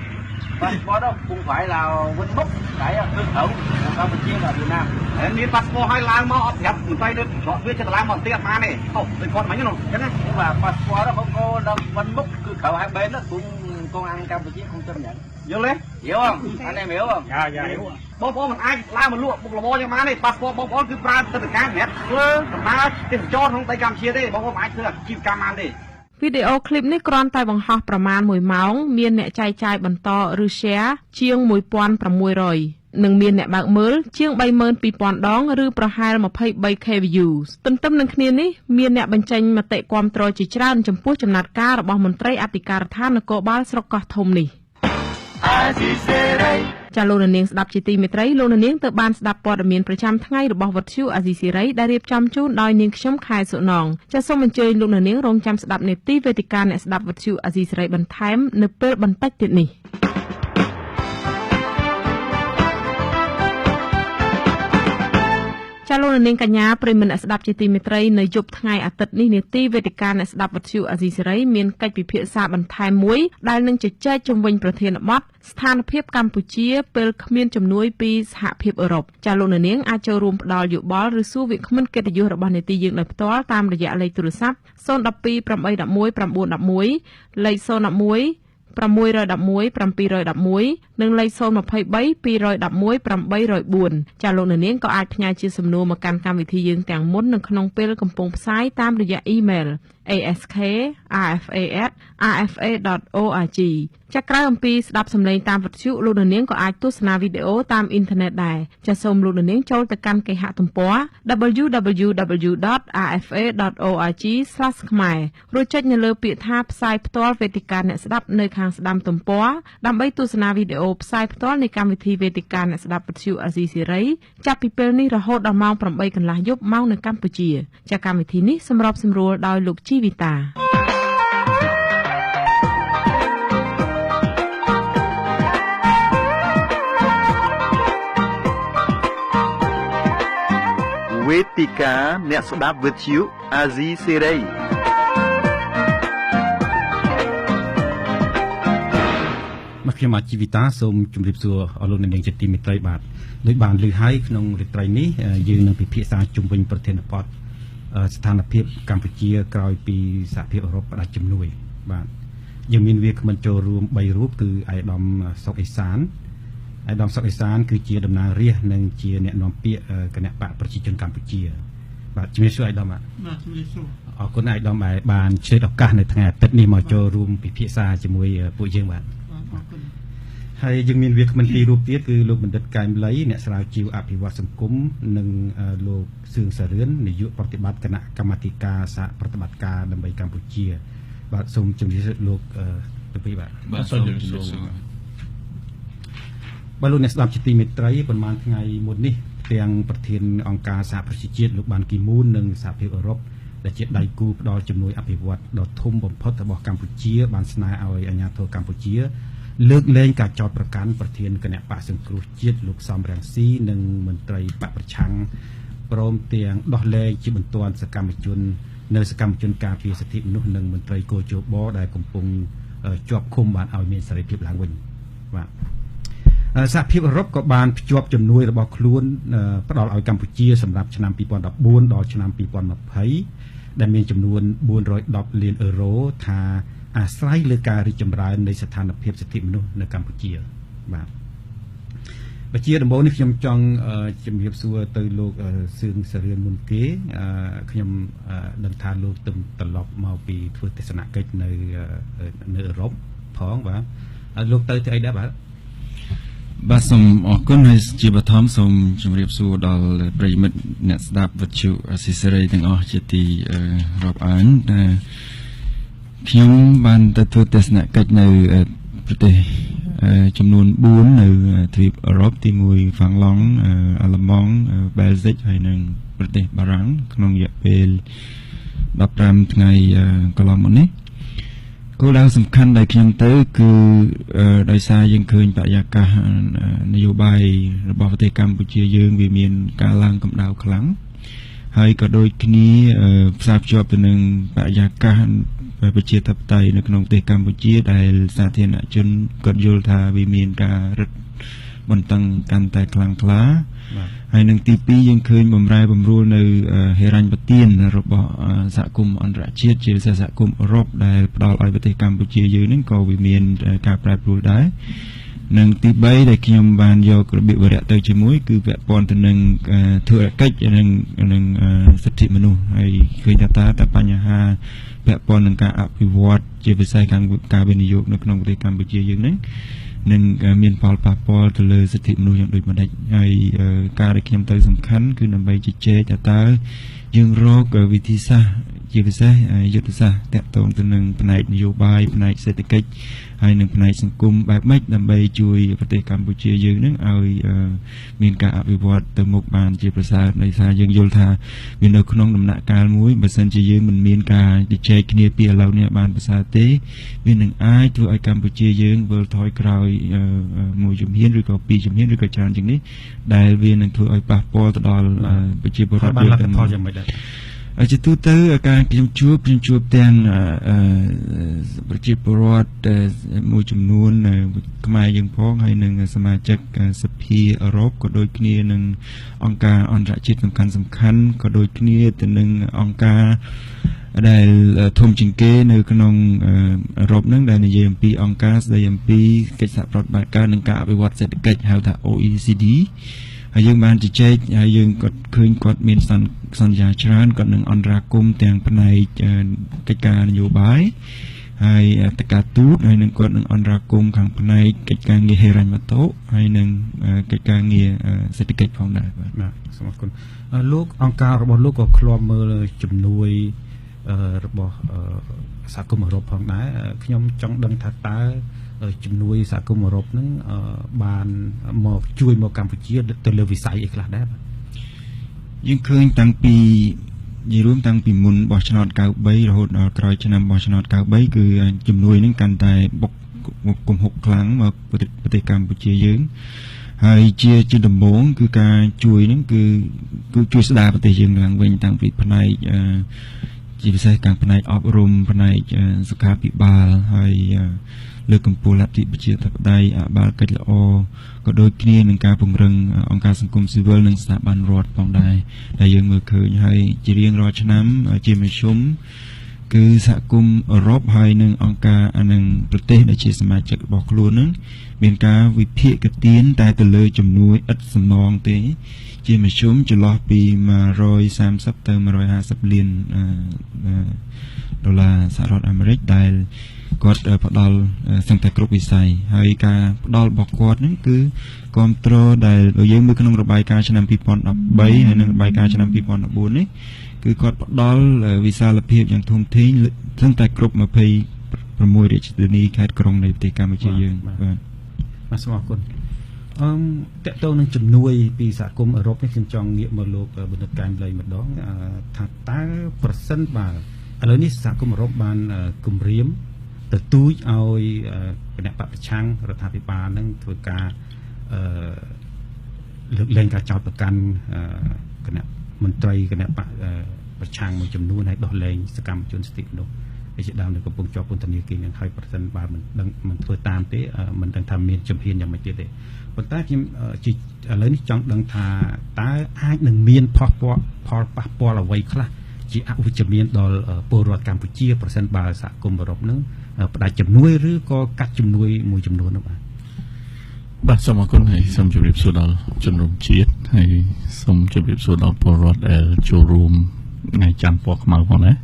passport đó không phải là vinh bốc cái thương khẩu của Campuchia và Việt Nam miếng passport hai lang mà nhập mình tây để chọn việc cho lang mà tiền mà này không thì con mấy nó nhưng mà passport đó không có vinh bốc cửa khẩu hai bên nó cũng កងអានកម្ពុជាkhông chấp nhận យល់ទេhiểu không anh em hiểu không dạ hiểu បងប្អូនមិនអាចឡើងមកលក់មុខរបរយ៉ាងបានទេប៉ាសពតបងប្អូនគឺប្រើទឹកការសម្រាប់ធ្វើដំណើរទេសចរក្នុងដីកម្ពុជាទេបងប្អូនមិនអាចធ្វើអាជីវកម្មបានទេ វីដេអូឃ្លីបនេះគ្រាន់តែបង្ហោះប្រមាណ1ម៉ោងមានអ្នកចែកចាយបន្តឬ share ជាង 1600 និងមានអ្នកបើកមើលជាង 32,000 ដងឬប្រហែល 23k views ទន្ទឹមនឹងគ្នានេះមានអ្នកបញ្ចេញមតិគាំទ្រជាច្រើនចំពោះចំណាត់ការរបស់មន្ត្រីអធិការដ្ឋាននគរបាលស្រុកកោះធំនេះចាលោកនាងស្ដាប់ជាទីមេត្រីលោកនាងទៅបានស្ដាប់ព័ត៌មានប្រចាំថ្ងៃរបស់វិទ្យុអាស៊ីសេរីដែលរៀបចំជូនដោយនាងខ្ញុំខែសុណងចាសូមអញ្ជើញលោកនាងរងចាំស្ដាប់នេតិវេទិកាអ្នកស្ដាប់វិទ្យុអាស៊ីសេរីបន្ថែមនៅពេលបន្តិចទៀតនេះចាលោកនាងកញ្ញាប្រិយមិត្តអ្នកស្ដាប់ជាទីមេត្រីនៅយប់ថ្ងៃអាទិត្យនេះនេតិវេទិកាអ្នកស្ដាប់វិទ្យុអាស៊ីសេរីមានកិច្ចពិភាក្សាបន្ថែមមួយដែលនឹងជជែកជុំវិញប្រធានបទស្ថានភាពកម្ពុជាពេលគ្មានជំនួយពីសហភាពអឺរ៉ុបចាលោកនាងអាចចូលរួមផ្ដល់យោបល់ឬសួរវាគ្មិនកិត្តិយសរបស់នេតិយើងដោយផ្ទាល់តាមរយៈលេខទូរស័ព្ទ012 811 911លេខ011 611 711និងលេខ023 211 804ចាលោកនាងក៏អាចផ្ញើជាសំណួរមកកាន់កម្មវិធីយើងទាំងមុននៅក្នុងពេលកំពុងផ្សាយតាមរយៈអ៊ីមែល ask@rfa.org ចាក្រៅអំពីស្ដាប់សម្លេងតាមវិទ្យុលោកនាងក៏អាចទស្សនាវីដេអូតាមអ៊ីនធឺណិតដែរចាសូមលោកនាងចូលទៅកាន់គេហទំព័រ www.rfa.org/ ខ្មែររួចចុចនៅលើពាក្យថាផ្សាយផ្ទាល់វេទិកាអ្នកស្ដាប់នៅខាងស្ដាំទំព័រដើម្បីទស្សនាវីដេអូផ្សាយផ្ទាល់នៃកម្មវិធីវេទិកាអ្នកស្ដាប់វិទ្យុអាស៊ីសេរីចាប់ពីពេលនេះរហូតដល់ម៉ោង 8 កន្លះយប់ម៉ោងនៅកម្ពុជាចាកម្មវិធីនេះសម្របសម្រួលដោយលោកជីវិតាវេទិកាអ្នកស្ដាប់វិទ្យុអាស៊ីសេរីមកខ្ញុំអាជីវិតាសូមជម្រាបសួរអរលោកអ្នកនាងជាទីមេត្រីបាទដូចបានលើកហើយក្នុងរាត្រីនេះយើងនឹងពិភាក្សាជុំវិញប្រធានបទស្ថានភាពកម្ពុជាក្រោយពីសហភាពអឺរ៉ុបផ្ដាច់ជំនួយបាទយើងមានវាគ្មិនចូលរួម3រូបគឺអាយដាមសុកអេសានអាយដាមសុកអេសានគឺជាតំណាងរាស្ត្រនិងជាអ្នកនាំពាក្យគណៈបកប្រជាជនកម្ពុជាបាទជំរាបសួរអាយដាមបាទជំរាបសួរអរគុណអាយដាមបានឆ្លៀតឱកាសនៅថ្ងៃអាទិត្យនេះមកចូលរួមពិភាក្សាជាមួយពួកយើងបាទអរគុណហើយយើងមានវាគ្មិនពីររូបទៀតគឺលោកបណ្ឌិតកែមលីអ្នកស្រាវជ្រាវអភិវឌ្ឍសង្គមនិងលោកសឿងសារឿននាយកប្រតិបត្តិគណៈកម្មាធិការសហប្រតិបត្តិការដើម្បីកម្ពុជាបាទសូមជម្រាបសួរលោកទាំងពីរបាទសូមជម្រាបសួរបាទលោកអ្នកស្ដាប់ជាទីមេត្រីប្រហែលថ្ងៃមុននេះទាំងប្រធានអង្គការសហប្រជាជាតិលោកបានគីមូននិងសហភាពអឺរ៉ុបដែលជាដៃគូផ្ដល់ជំនួយអភិវឌ្ឍដ៏ធំបំផុតរបស់កម្ពុជាបានស្នើឲ្យអាជ្ញាធរកម្ពុជាលើកលែងការចោទប្រកាន់ប្រធានគណៈបកសង្គ្រោះជាតិលោកសំរងស៊ីនិងមន្ត្រីបកប្រឆាំងព្រមទាំងដោះលែងជាបន្ទាន់សកម្មជនការពារសិទ្ធិមនុស្សនិងមន្ត្រីគោជបដែលកំពុងជាប់ឃុំបានឲ្យមានសេរីភាពឡើងវិញបាទសហភាពអឺរ៉ុបក៏បានភ្ជាប់ជំនួយរបស់ខ្លួនផ្ដល់ឲ្យកម្ពុជាសម្រាប់ឆ្នាំ2014ដល់ឆ្នាំ2020ដែលមានចំនួន410លានអឺរ៉ូថាអាស្រ័យលើការរីកចម្រើននៃស្ថានភាពសិទ្ធិមនុស្សនៅកម្ពុជាបាទជាដំបូងនេះខ្ញុំចង់ជំរាបសួរទៅលោកសឿងសារឿនមុនគេខ្ញុំដឹងថាលោកត្រឡប់មកពីធ្វើទស្សនកិច្ចនៅអឺរ៉ុបផងបាទលោកទៅទីអីដែរបាទសូមអរគុណហើយជាបឋមសូមជម្រាបសួរដល់ប្រិយមិត្តអ្នកស្ដាប់វិទ្យុអាស៊ីសេរីទាំងអស់ជាទីរាប់អានខ្ញុំបានទៅធ្វើទស្សនកិច្ចនៅប្រទេសចំនួន4នៅទ្វីបអឺរ៉ុបទី1ហ្វាំងឡង់អាល្លឺម៉ង់បែលហ្សិកហើយនិងប្រទេសបារាំងក្នុងរយៈពេល15ថ្ងៃកន្លងមកនេះគោលដៅសំខាន់ដែលខ្ញុំទៅគឺដោយសារយើងឃើញបរិយាកាសនយោបាយរបស់ប្រទេសកម្ពុជាយើងវាមានការឡើងកម្ដៅខ្លាំងហើយក៏ដូចគ្នាផ្សារភ្ជាប់ទៅនឹងបរិយាកាសប្រជាធិបតេយ្យនៅក្នុងប្រទេសកម្ពុជាដែលសាធារណជនគាត់យល់ថាវាមានការរឹត បន្តឹងកាន់តែខ្លាំងក្លាហើយនឹងទី2យើងឃើញបំរែបំរួលនៅហេរញ្ញប្បទានរបស់សហគមន៍អន្តរជាតិជាពិសេសសហគមន៍អឺរ៉ុបដែលផ្ដល់ឲ្យប្រទេសកម្ពុជាយើងហ្នឹងក៏វាមានការប្រែប្រួលដែរនិងទី3ដែលខ្ញុំបានយករបៀបវរៈទៅជាមួយគឺពាក់ព័ន្ធទៅនឹងធុរកិច្ចនិងសិទ្ធិមនុស្សហើយឃើញថាបញ្ហាពាក់ព័ន្ធនឹងការអភិវឌ្ឍជាពិសេសការវិនិយោគនៅក្នុងប្រទេសកម្ពុជាយើងហ្នឹងនឹងមានផលប៉ះពាល់ទៅលើសិទ្ធិមនុស្សយ៉ាងដូចម្តេចហើយការដែលខ្ញុំទៅសំខាន់គឺដើម្បីជជែកថាតើយើងរកវិធីសាស្ត្រជាពិសេសយុទ្ធសាស្ត្រតាក់ទងទៅនឹងផ្នែកនយោបាយផ្នែកសេដ្ឋកិច្ចហើយនឹងផ្នែកសង្គមបែបម៉េចដើម្បីជួយប្រទេសកម្ពុជាយើងនឹងឲ្យមានការអភិវឌ្ឍទៅមុខបានជាប្រសើរដោយសារយើងយល់ថាវានៅក្នុងដំណាក់កាលមួយបើសិនជាយើងមិនមានការជជែកគ្នាពីឥឡូវនេះបានប្រសើរទេវានឹងអាចធ្វើឲ្យកម្ពុជាយើងវិលថយក្រោយមួយជំហានឬក៏ពីរជំហានឬក៏ច្រើនជាងនេះដែលវានឹងធ្វើឲ្យប៉ះពាល់ទៅដល់ប្រជាពលរដ្ឋយើងទាំងមូលយ៉ាងម៉េចដែរជាទូទៅការខ្ញុំជួបទាំងប្រជាពលរដ្ឋមួយចំនួនខ្មែរយើងផងហើយនឹងសមាជិកសភាអឺរ៉ុបក៏ដូចគ្នានឹងអង្គការអន្តរជាតិសំខាន់ក៏ដូចគ្នាទៅនឹងអង្គការដែលធំជាងគេនៅក្នុងអឺរ៉ុបហ្នឹងដែលនិយាយអំពីអង្គការស្ដីអំពីកិច្ចសហប្រតិបត្តិការនិងការអភិវឌ្ឍសេដ្ឋកិច្ចហៅថា OECD ហើយយើងបានជជែកហើយយើងគាត់ឃើញគាត់មានសន្យាច្រើនគាត់នឹងអន្តរាគមន៍ទាំងផ្នែកកិច្ចការនយោបាយហើយតកាទូតហើយនឹងគាត់នឹងអន្តរាគមន៍ខាងផ្នែកកិច្ចការងារហិរញ្ញវត្ថុហើយនឹងកិច្ចការងារសេដ្ឋកិច្ចផងដែរបាទសូមអរគុណលោកអង្គការរបស់លោកក៏ឃ្លាំមើលជំនួយរបស់សហគមន៍អឺរ៉ុបផងដែរខ្ញុំចង់ដឹងថាតើជំនួយសហគមន៍អឺរ៉ុបហ្នឹងបានមកជួយមកកម្ពុជាទៅលើវិស័យអីខ្លះដែរបាទយើងឃើញតាំងពីនិយាយរួមតាំងពីមុនបោះឆ្នោត93រហូតដល់ក្រោយឆ្នាំបោះឆ្នោត93គឺជំនួយហ្នឹងកាន់តែបុកគំហុកខ្លាំងមកប្រទេសកម្ពុជាយើងហើយជាដំបូងគឺការជួយហ្នឹងគឺជួយស្ដារប្រទេសយើងឡើងវិញតាំងពីផ្នែកជាពិសេសការផ្នែកអប់រំផ្នែកសុខាភិបាលហើយលើកកម្ពស់លទ្ធិប្រជាធិបតេយ្យអបាលកិច្ចល្អក៏ដូចគ្នានឹងការពង្រឹងអង្គការសង្គមស៊ីវិលនិងស្ថាប័នរដ្ឋផងដែរដែលយើងមើលឃើញហើយជារៀងរាល់ឆ្នាំជាមធ្យមគឺសហគមន៍អឺរ៉ុបហើយនិងអង្គការនិងប្រទេសដែលជាសមាជិករបស់ខ្លួននឹងមានការវិភាគទានតែទៅលើជំនួយឥតសំណងទេជាមធ្យមចន្លោះពី130ទៅ150លានដុល្លារសហរដ្ឋអាមេរិកដែលគាត់ផ្ដល់សង្កេតគ្រប់វិស័យហើយការផ្ដល់របស់គាត់ហ្នឹងគឺគ្រប់គ្រងដែលយើងមើលក្នុងរបាយការណ៍ឆ្នាំ2013ហើយនិងរបាយការណ៍ឆ្នាំ2014នេះគឺគាត់ផ្ដល់វិសាលភាពយ៉ាងធំធេងទាំងតែគ្រប់26រាជធានីខេត្តក្រុងនៃប្រទេសកម្ពុជាយើងបាទសូមអរគុណតកតងនឹងជំនួយពីសហគមន៍អឺរ៉ុបនេះខ្ញុំចង់ងាកមកលោកបណ្ឌិតកែមលីម្ដងថាតើប្រសិនបើឥឡូវនេះសហគមន៍អឺរ៉ុបបានគម្រាមទទូចឲ្យគណៈបព្វប្រឆាំងរដ្ឋាភិបាលនឹងធ្វើការលើកលែងការចោទប្រកាន់គណៈមន្ត្រីគណៈបព្វប្រឆាំងមួយចំនួនឲ្យដោះលែងសកម្មជនសិទ្ធិមនុស្សជាដើមនៅកំពុងជាប់ពន្ធនាគារនឹងហើយប្រសិនបើមិនធ្វើតាមទេមិនដឹងថាមានជំហានយ៉ាងម៉េចទៀតទេប៉ុន្តែខ្ញុំឥឡូវនេះចង់ដឹងថាតើអាចនឹងមានផលប៉ះពាល់អ្វីខ្លះជាអវិជ្ជមានដល់ពលរដ្ឋកម្ពុជាប្រសិនបើសហគមន៍អឺរ៉ុបនឹងផ្ដាច់ជំនួយឬក៏កាត់ជំនួយមួយចំនួននោះបាទសូមអរគុណហើយសូមជម្រាបសួរដល់ជនរួមជាតិហើយសូមជម្រាបសួរដល់ពលរដ្ឋដែលចូលរួមថ្ងៃច័ន្ទពណ៌ខ្មៅផងដែរ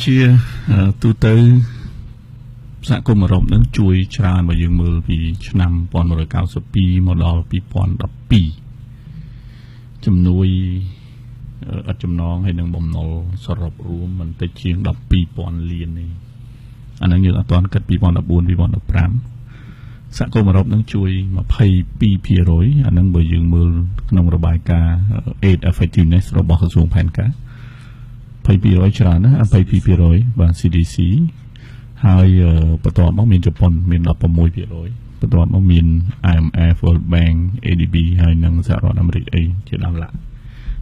ជាទូទៅសហគមន៍អឺរ៉ុបនឹងជួយច្រើនបើយើងមើលពីឆ្នាំ1992មកដល់2012ជំនួយឥតចំណងហើយនឹងបំណុលសរុបរួមមិនតិចជាង 12,000 លាននេះអានឹងយើងអត់ទាន់គិត2014 2015សហគមន៍អឺរ៉ុបនឹងជួយ 22% អានឹងបើយើងមើលក្នុងរបាយការណ៍ Aid Effectiveness របស់ក្រសួងផែនការ 22% ច្រើនណាស់ 22% បាទ CDC ហើយបន្ទាប់មកមានជប៉ុនមាន 16% បន្ទាប់មកមាន IMF World Bank ADB ហើយនិងសហរដ្ឋអាមេរិកអីជាដើមឡា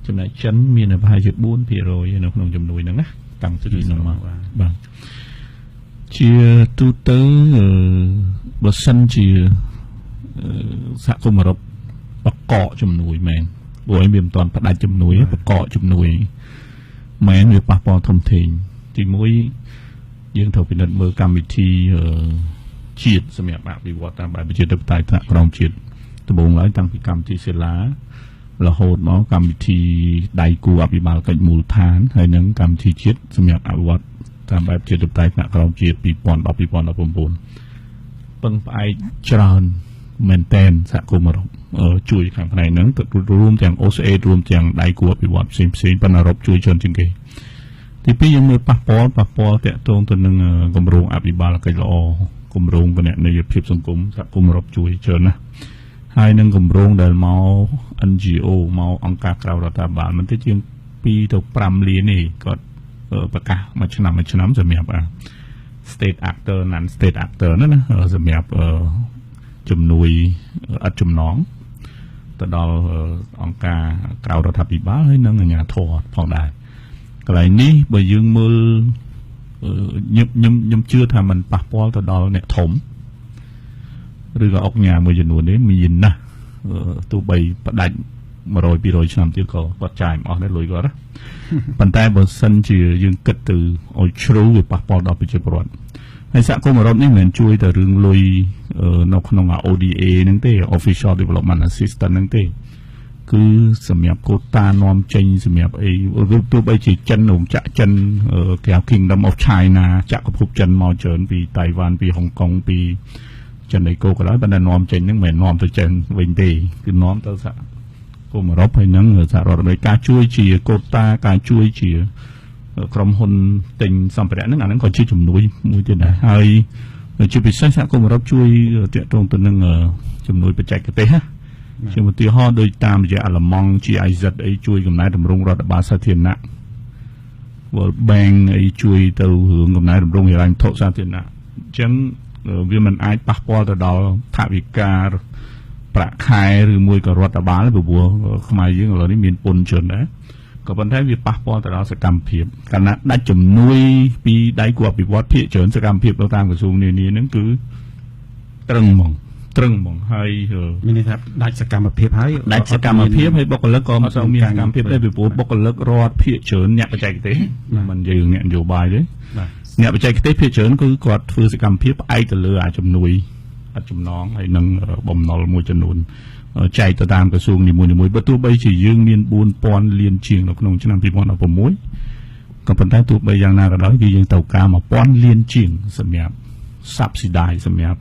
ចំណែកចិនមានប្រហែលជា 4% នៅក្នុងជំនួយហ្នឹងណាតាំងពីនោះមកបាទជាទូទៅបើសិនជា សហគមន៍អឺរ៉ុបបកកជំនួយមែនព្រោះឯងវាមិនទាន់ផ្ដាច់ជំនួយបកកជំនួយមែនវាប៉ះពាល់ធំធេងទី1យើងត្រូវពិនិត្យមើលកម្មវិធីជាតិសម្រាប់អភិវឌ្ឍតាមបែបប្រជាធិបតេយ្យថ្នាក់ក្រោមជាតិដំបូងឡើយតាំងពីកម្មវិធីសិលារហូតមកកម្មវិធីដៃគូអភិបាលកិច្ចមូលដ្ឋានហើយនឹងកម្មវិធីជាតិសម្រាប់អភិវឌ្ឍតាមបែបប្រជាធិបតេយ្យថ្នាក់ក្រោមជាតិ2010-2019ពឹងផ្អែកច្រើនមែនតែនសហគមន៍អឺរ៉ុបជួយខាងផ្នែកហ្នឹងរួមទាំង OSA រួមទាំងដៃគូអភិវឌ្ឍផ្សេងៗប៉ុន្តែអឺរ៉ុបជួយច្រើនជាងគេទី2យើងមើលប៉ះពាល់តាក់ទងទៅនឹងគម្រោងអភិបាលកិច្ចល្អគម្រោងគណនេយ្យភាពសង្គមសហគមន៍អឺរ៉ុបជួយច្រើនណាស់ហើយនឹងគម្រោងដែលមក NGO មកអង្គការក្រៅរដ្ឋាភិបាលមិនទៅជាង2ទៅ5លានទេគាត់ប្រកាសមួយឆ្នាំសម្រាប់state actor non state actor ណាសម្រាប់ជំនួយឥតចំណងទៅដល់អង្គការក្រៅរដ្ឋាភិបាលហើយនិងអាជ្ញាធរផងដែរកន្លែងនេះបើយើងមើលខ្ញុំជឿថាมันប៉ះពាល់ទៅដល់អ្នកធំឬក៏អង្គការមួយចំនួននេះមានណាស់ទោះបីផ្ដាច់100-200ឆ្នាំទៀតក៏គាត់ចាយមិនអស់ដែរលុយគាត់ណាប៉ុន្តែបើសិនជាយើងគិតទៅឲ្យជ្រៅវាប៉ះពាល់ដល់ប្រជាពលរដ្ឋហើយសហគមន៍អឺរ៉ុបនេះមិនមែនជួយតែរឿងលុយនៅក្នុង ODA ហ្នឹងទេ Official Development Assistance ហ្នឹងទេគឺសម្រាប់កូតានាំចេញសម្រាប់អីទោះបីជាចិនរោងចក្រចិនគេហៅ Kingdom of China ចក្រភពចិនមកច្រើនពីតៃវ៉ាន់ពីហុងកុងពីចិនឯកូក៏ដោយប៉ុន្តែនាំចេញហ្នឹងមិនមែននាំទៅចិនវិញទេគឺនាំទៅសហគមន៍អឺរ៉ុបហើយនឹងសហរដ្ឋអាមេរិកការជួយជាកូតាការជួយជាក្រុមហ៊ុនទិញសម្ភារៈហ្នឹងអាហ្នឹងក៏ជាជំនួយមួយទៀតដែរហើយជាពិសេសសហគមន៍អឺរ៉ុបជួយទាក់ទងទៅនឹងជំនួយបច្ចេកទេសណាជាឧទាហរណ៍ដូចតាមរយៈអាឡម៉ង់ GIZ អីជួយកំណែតម្រង់រដ្ឋបាលសាធារណៈ World Bank អីជួយទៅរឿងកំណែតម្រង់ហិរញ្ញវត្ថុសាធារណៈអញ្ចឹងវាមិនអាចប៉ះពាល់ទៅដល់ថវិកាប្រាក់ខែឬមួយក៏រដ្ឋបាលព្រោះខ្មែរយើងឥឡូវនេះមានពន្ធច្រើនដែរក៏ប៉ុន្តែវាប៉ះពាល់ទៅដល់សកម្មភាពកាលណាដាច់ជំនួយពីដៃគូអភិវឌ្ឍភាគច្រើនសកម្មភាពទៅតាមក្រសួងនានាហ្នឹងគឺត្រឹងហ្មងហើយមានន័យថាដាច់សកម្មភាពហើយបុគ្គលិកក៏មិនសូវមានសកម្មភាពដែរពីព្រោះបុគ្គលិករដ្ឋភាគច្រើនអ្នកបច្ចេកទេសមិនយើងអ្នកនយោបាយទេអ្នកបច្ចេកទេសភាគច្រើនគឺគាត់ធ្វើសកម្មភាពផ្អែកទៅលើជំនួយឥតចំណងហើយនឹងបំណុលមួយចំនួនចែកទៅតាមក្រសួងនីមួយៗបើទោះបីជាយើងមាន 4,000 លានជាងនៅក្នុងឆ្នាំ 2016 ក៏ប៉ុន្តែទោះបីយ៉ាងណាក៏ដោយគឺយើងត្រូវការ 1,000 លានជាងសម្រាប់ subsidize សម្រាប់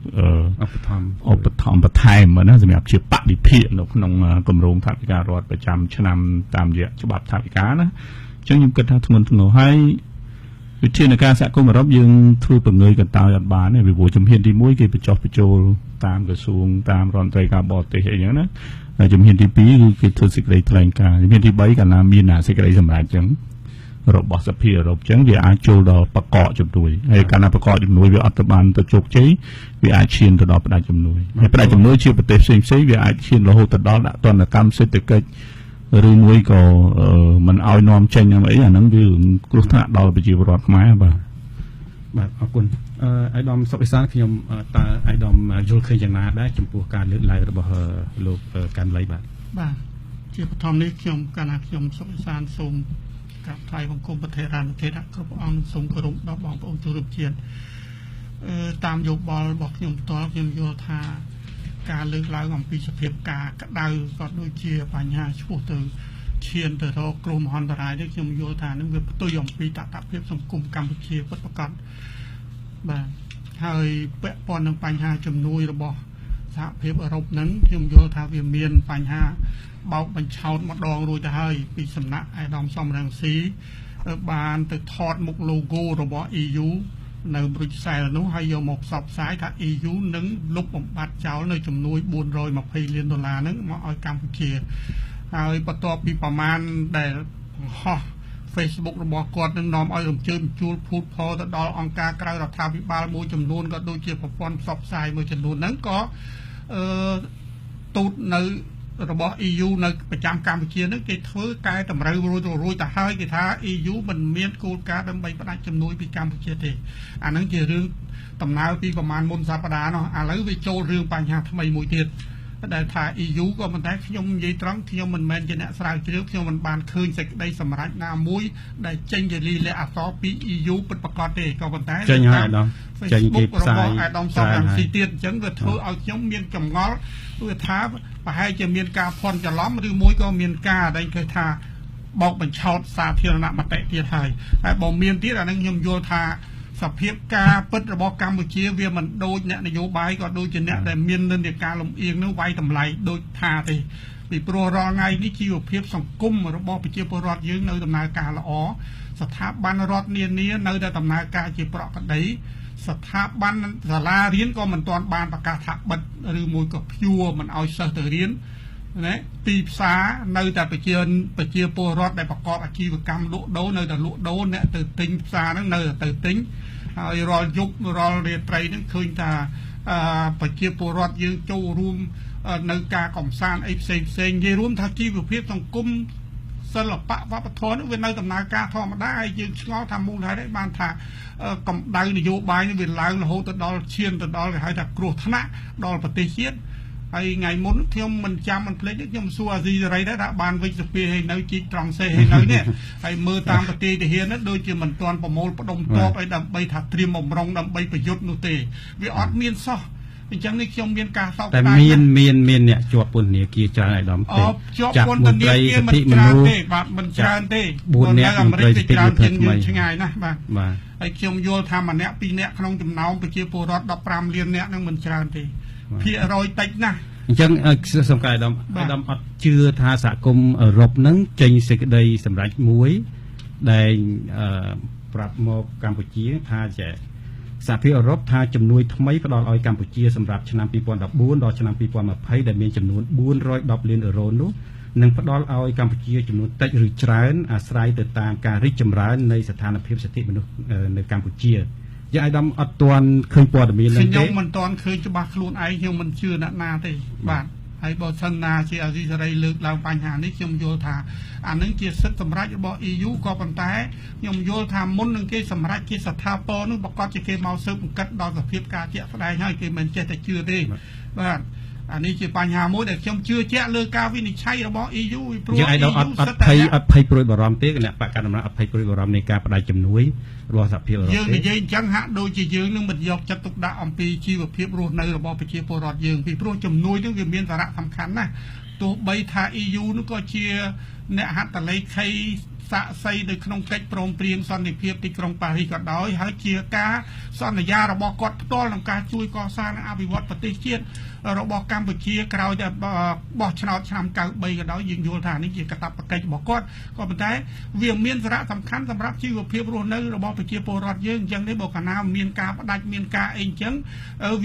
ឧបត្ថម្ភបន្ថែមណាសម្រាប់ជាបរិភាគនៅក្នុងគម្រោងថវិការដ្ឋប្រចាំឆ្នាំតាមរយៈច្បាប់ថវិកាណាអញ្ចឹងខ្ញុំគិតថាធ្ងន់ធ្ងរហើយវិធានការសហគមន៍អឺរ៉ុបយើងធ្វើបង្ើយកន្តើយអត់បានទេពីព្រោះជំហានទី1គេបញ្ចុះបញ្ចូលតាមក្រសួងតាមរដ្ឋមន្ត្រីការបរទេសអីចឹងណាហើយជំហានទី2គឺគេធ្វើសេចក្តីថ្លែងការណ៍ជំហានទី3កាលណាមានសេចក្តីសម្រេចចឹងរបស់សភាអឺរ៉ុបចឹងវាអាចចូលដល់បកកជំនួយហើយកាលណាបកកជំនួយវាអត់ទៅបានទៅជោគជ័យវាអាចឈានទៅដល់ផ្ដាច់ជំនួយហើយផ្ដាច់ជំនួយជាប្រទេសផ្សេងៗវាអាចឈានរហូតទៅដល់ដាក់ទណ្ឌកម្មសេដ្ឋកិច្ចឬមួយក៏មិនឲ្យនាំចេញអីអាហ្នឹងវាគ្រោះថ្នាក់ដល់ប្រជាពលរដ្ឋខ្មែរបាទអរគុណអាយដាមសុខវិសាលខ្ញុំតើអាយដាមយល់ឃើញយ៉ាងណាដែរចំពោះការលើកឡើងរបស់លោកកាន់លីបាទជាបឋមនេះខ្ញុំកាលណាខ្ញុំសុខវិសាលសូមក្រាបថ្វាយបង្គំប្រធានទេរៈគ្រប់អង្គសូមគោរពដល់បងប្អូនទូរទស្សន៍ជាតិតាមយោបល់របស់ខ្ញុំផ្ទាល់ខ្ញុំយល់ថាការលើកឡើងអំពីសភាពការក្តៅក៏ដូចជាបញ្ហាឆ្ពោះទៅឈានទៅរកគ្រោះមហន្តរាយនេះខ្ញុំយល់ថានឹងវាផ្ទុយអំពីតថភាពសង្គមកម្ពុជាពិតប្រាកដបាទហើយពាក់ព័ន្ធនឹងបញ្ហាជំនួយរបស់សហភាពអឺរ៉ុបហ្នឹងខ្ញុំយល់ថាវាមានបញ្ហាបោកបញ្ឆោតម្ដងរួចទៅហើយពីសំណាក់អាយដាមសំរងស៊ីបានទៅថតមុខ logo របស់ EU នៅប្រុចសែលនោះហើយយកមកផ្សព្វផ្សាយថា EU នឹងលុបបំបាត់ចោលនៅជំនួយ$420 លានហ្នឹងមកឲ្យកម្ពុជាហើយបន្ទាប់ពីប្រមាណដែលបង្ហោះ Facebook របស់គាត់នឹងនាំឲ្យរំជើបជួលភូតផលទៅដល់អង្គការក្រៅរដ្ឋាភិបាលមួយចំនួនក៏ដូចជាប្រព័ន្ធផ្សព្វផ្សាយមួយចំនួនហ្នឹងក៏ទូតនៅ របស់ EU នៅប្រចាំកម្ពុជានឹងគេធ្វើកែតម្រូវរួចទៅហើយគេថា EU មិនមានគោលការណ៍ដើម្បីផ្ដាច់ជំនួយពីកម្ពុជាទេអានឹងជារឿងដំណើរពីប្រហែលមុនសប្តាហ៍នោះឥឡូវវាចូលរឿងបញ្ហាថ្មីមួយទៀតដែលថា EU ក៏ប៉ុន្តែខ្ញុំនិយាយត្រង់ខ្ញុំមិនមែនជាអ្នកស្រាវជ្រាវខ្ញុំមិនបានឃើញសេចក្តីសម្រេចណាមួយដែលចេញជាលិលាអក្សរពី EU ពិតប្រាកដទេក៏ប៉ុន្តែចេញហើយដល់ចេញគេផ្សាយ អាដាមសំរងស៊ីទៀតអញ្ចឹងវាធ្វើឲ្យខ្ញុំមានចម្ងល់គឺថាប្រហែលជាមានការភ័ន្តច្រឡំឬមួយក៏មានការដែលគេថាបោកបញ្ឆោតសាធារណមតិទៀតហើយបើមានទៀតអានឹងខ្ញុំយល់ថាសភាពការពិតរបស់កម្ពុជាវាមិនដូចអ្នកនយោបាយក៏ដូចជាអ្នកដែលមាននិន្នាការលំអៀងនឹងវាយតម្លៃដូចថាទេពីព្រោះរាល់ថ្ងៃនេះជីវភាពសង្គមរបស់ប្រជាពលរដ្ឋយើងនៅដំណើរការល្អស្ថាប័នរដ្ឋនានានៅតែដំណើរការជាប្រក្រតីស្ថាប័នសាលារៀនក៏មិនទាន់បានប្រកាសថាបិទឬមួយក៏ព្យួរមិនឲ្យសិស្សទៅរៀនណាទីផ្សារនៅតែប្រជាពលរដ្ឋដែលប្រកបអាជីវកម្មលក់ដូរនៅតែលក់ដូរអ្នកទៅទិញផ្សារហ្នឹងនៅតែទៅទិញហើយរាល់យប់រាល់រាត្រីហ្នឹងឃើញថាប្រជាពលរដ្ឋយើងចូលរួមនៅការកំសាន្តអីផ្សេងនិយាយរួមថាជីវភាពសង្គមសិល្បៈវប្បធម៌នេះវានៅដំណើរការធម្មតាហើយយើងឆ្ងល់ថាមូលហេតុអីបានថាកម្ដៅនយោបាយនេះវាឡើងរហូតទៅដល់ឈានទៅដល់គេហៅថាគ្រោះថ្នាក់ដល់ប្រទេសជាតិហើយថ្ងៃមុនខ្ញុំមិនចាំមិនភ្លេចទេខ្ញុំសួរអាស៊ីសេរីដែរថាបានវិច្ចសភាឲ្យនៅជីកត្រង់សេឲ្យនៅនេះហើយមើលតាមប្រទេសទាហាននោះដូចជាមិនទាន់ប្រមូលផ្ដុំតបឲ្យដើម្បីថាត្រៀមបំរុងដើម្បីប្រយុទ្ធនោះទេវាអត់មានសោះអញ្ចឹងនេះខ្ញុំមានការសោកស្ដាយតែមានអ្នកជាប់ពន្ធនាគារច្រើនឯកឧត្តមទេជាប់ពន្ធនាគារមិនច្រើនទេបាទមិនច្រើនទេ4នាក់អាមេរិកគេច្រើនជាងយើងឆ្ងាយណាស់បាទហើយខ្ញុំយល់ថាម្នាក់2នាក់ក្នុងចំណោមប្រជាពលរដ្ឋ15លាននាក់នឹងមិនច្រើនទេភាគរយតិចណាស់អញ្ចឹងសំខាន់អាដាមអត់ជឿថាសហគមន៍អឺរ៉ុបនឹងចេញសេចក្តីសម្រេចមួយដែលប្រាប់មកកម្ពុជាថាជាសហភាពអឺរ៉ុបថាជំនួយថ្មីផ្ដល់ឲ្យកម្ពុជាសម្រាប់ឆ្នាំ2014ដល់ឆ្នាំ2020ដែលមានចំនួន410លានអឺរ៉ូនោះនឹងផ្ដល់ឲ្យកម្ពុជាចំនួនតិចឬច្រើនអាស្រ័យទៅតាមការរីកចម្រើននៃស្ថានភាពសិទ្ធិមនុស្សនៅកម្ពុជាយើងអាយដាមអត់ទាន់ឃើញព័ត៌មានហ្នឹងទេខ្ញុំមិនទាន់ឃើញច្បាស់ខ្លួនឯងខ្ញុំមិនជឿអ្នកណាទេបាទហើយបើសិនណាជាអាស៊ីសេរីលើកឡើងបញ្ហានេះខ្ញុំយល់ថាអានឹងជាសិទ្ធិសម្រេចរបស់ EU ក៏ប៉ុន្តែខ្ញុំយល់ថាមុននឹងគេសម្រេចជាស្ថាពរនោះប្រកាសជាគេមកស៊ើបអង្កត់ដល់សភាពការជាក់ស្ដែងហើយគេមិនចេះតែជឿទេបាទអានេះជាបញ្ហាមួយដែលខ្ញុំជឿជាក់លើការវិនិច្ឆ័យរបស់ EU ព្រោះ EU អត់ភ័យព្រួយបារម្ភទេគណៈបកកណ្ដាលអត់ភ័យព្រួយបារម្ភនៃការផ្ដាច់ជំនួយរបស់សហភាពអឺរ៉ុបយើងនិយាយអញ្ចឹងហាក់ដូចជាយើងនឹងមិនយកចិត្តទុកដាក់អំពីជីវភាពរស់នៅរបស់ប្រជាពលរដ្ឋយើងពីព្រោះជំនួយនឹងវាមានសារៈសំខាន់ណាស់ទោះបីថា EU នោះក៏ជាអ្នកហត្ថលេខីសាក់សីនៅក្នុងកិច្ចព្រមព្រៀងសន្តិភាពទីក្រុងប៉ារីសក៏ដោយហើយជាការសន្យារបស់គាត់ផ្ទាល់ក្នុងការជួយកសាងអភិវឌ្ឍប្រទេសជាតិរបស់កម្ពុជាក្រោយតែបោះឆ្នោតឆ្នាំ93ក៏ដោយយើងយល់ថានេះជាកាតព្វកិច្ចរបស់គាត់ក៏ប៉ុន្តែវាមានសារៈសំខាន់សម្រាប់ជីវភាពរស់នៅរបស់ប្រជាពលរដ្ឋយើងអញ្ចឹងនេះបើកាលណាមានការផ្ដាច់មានការអីអញ្ចឹង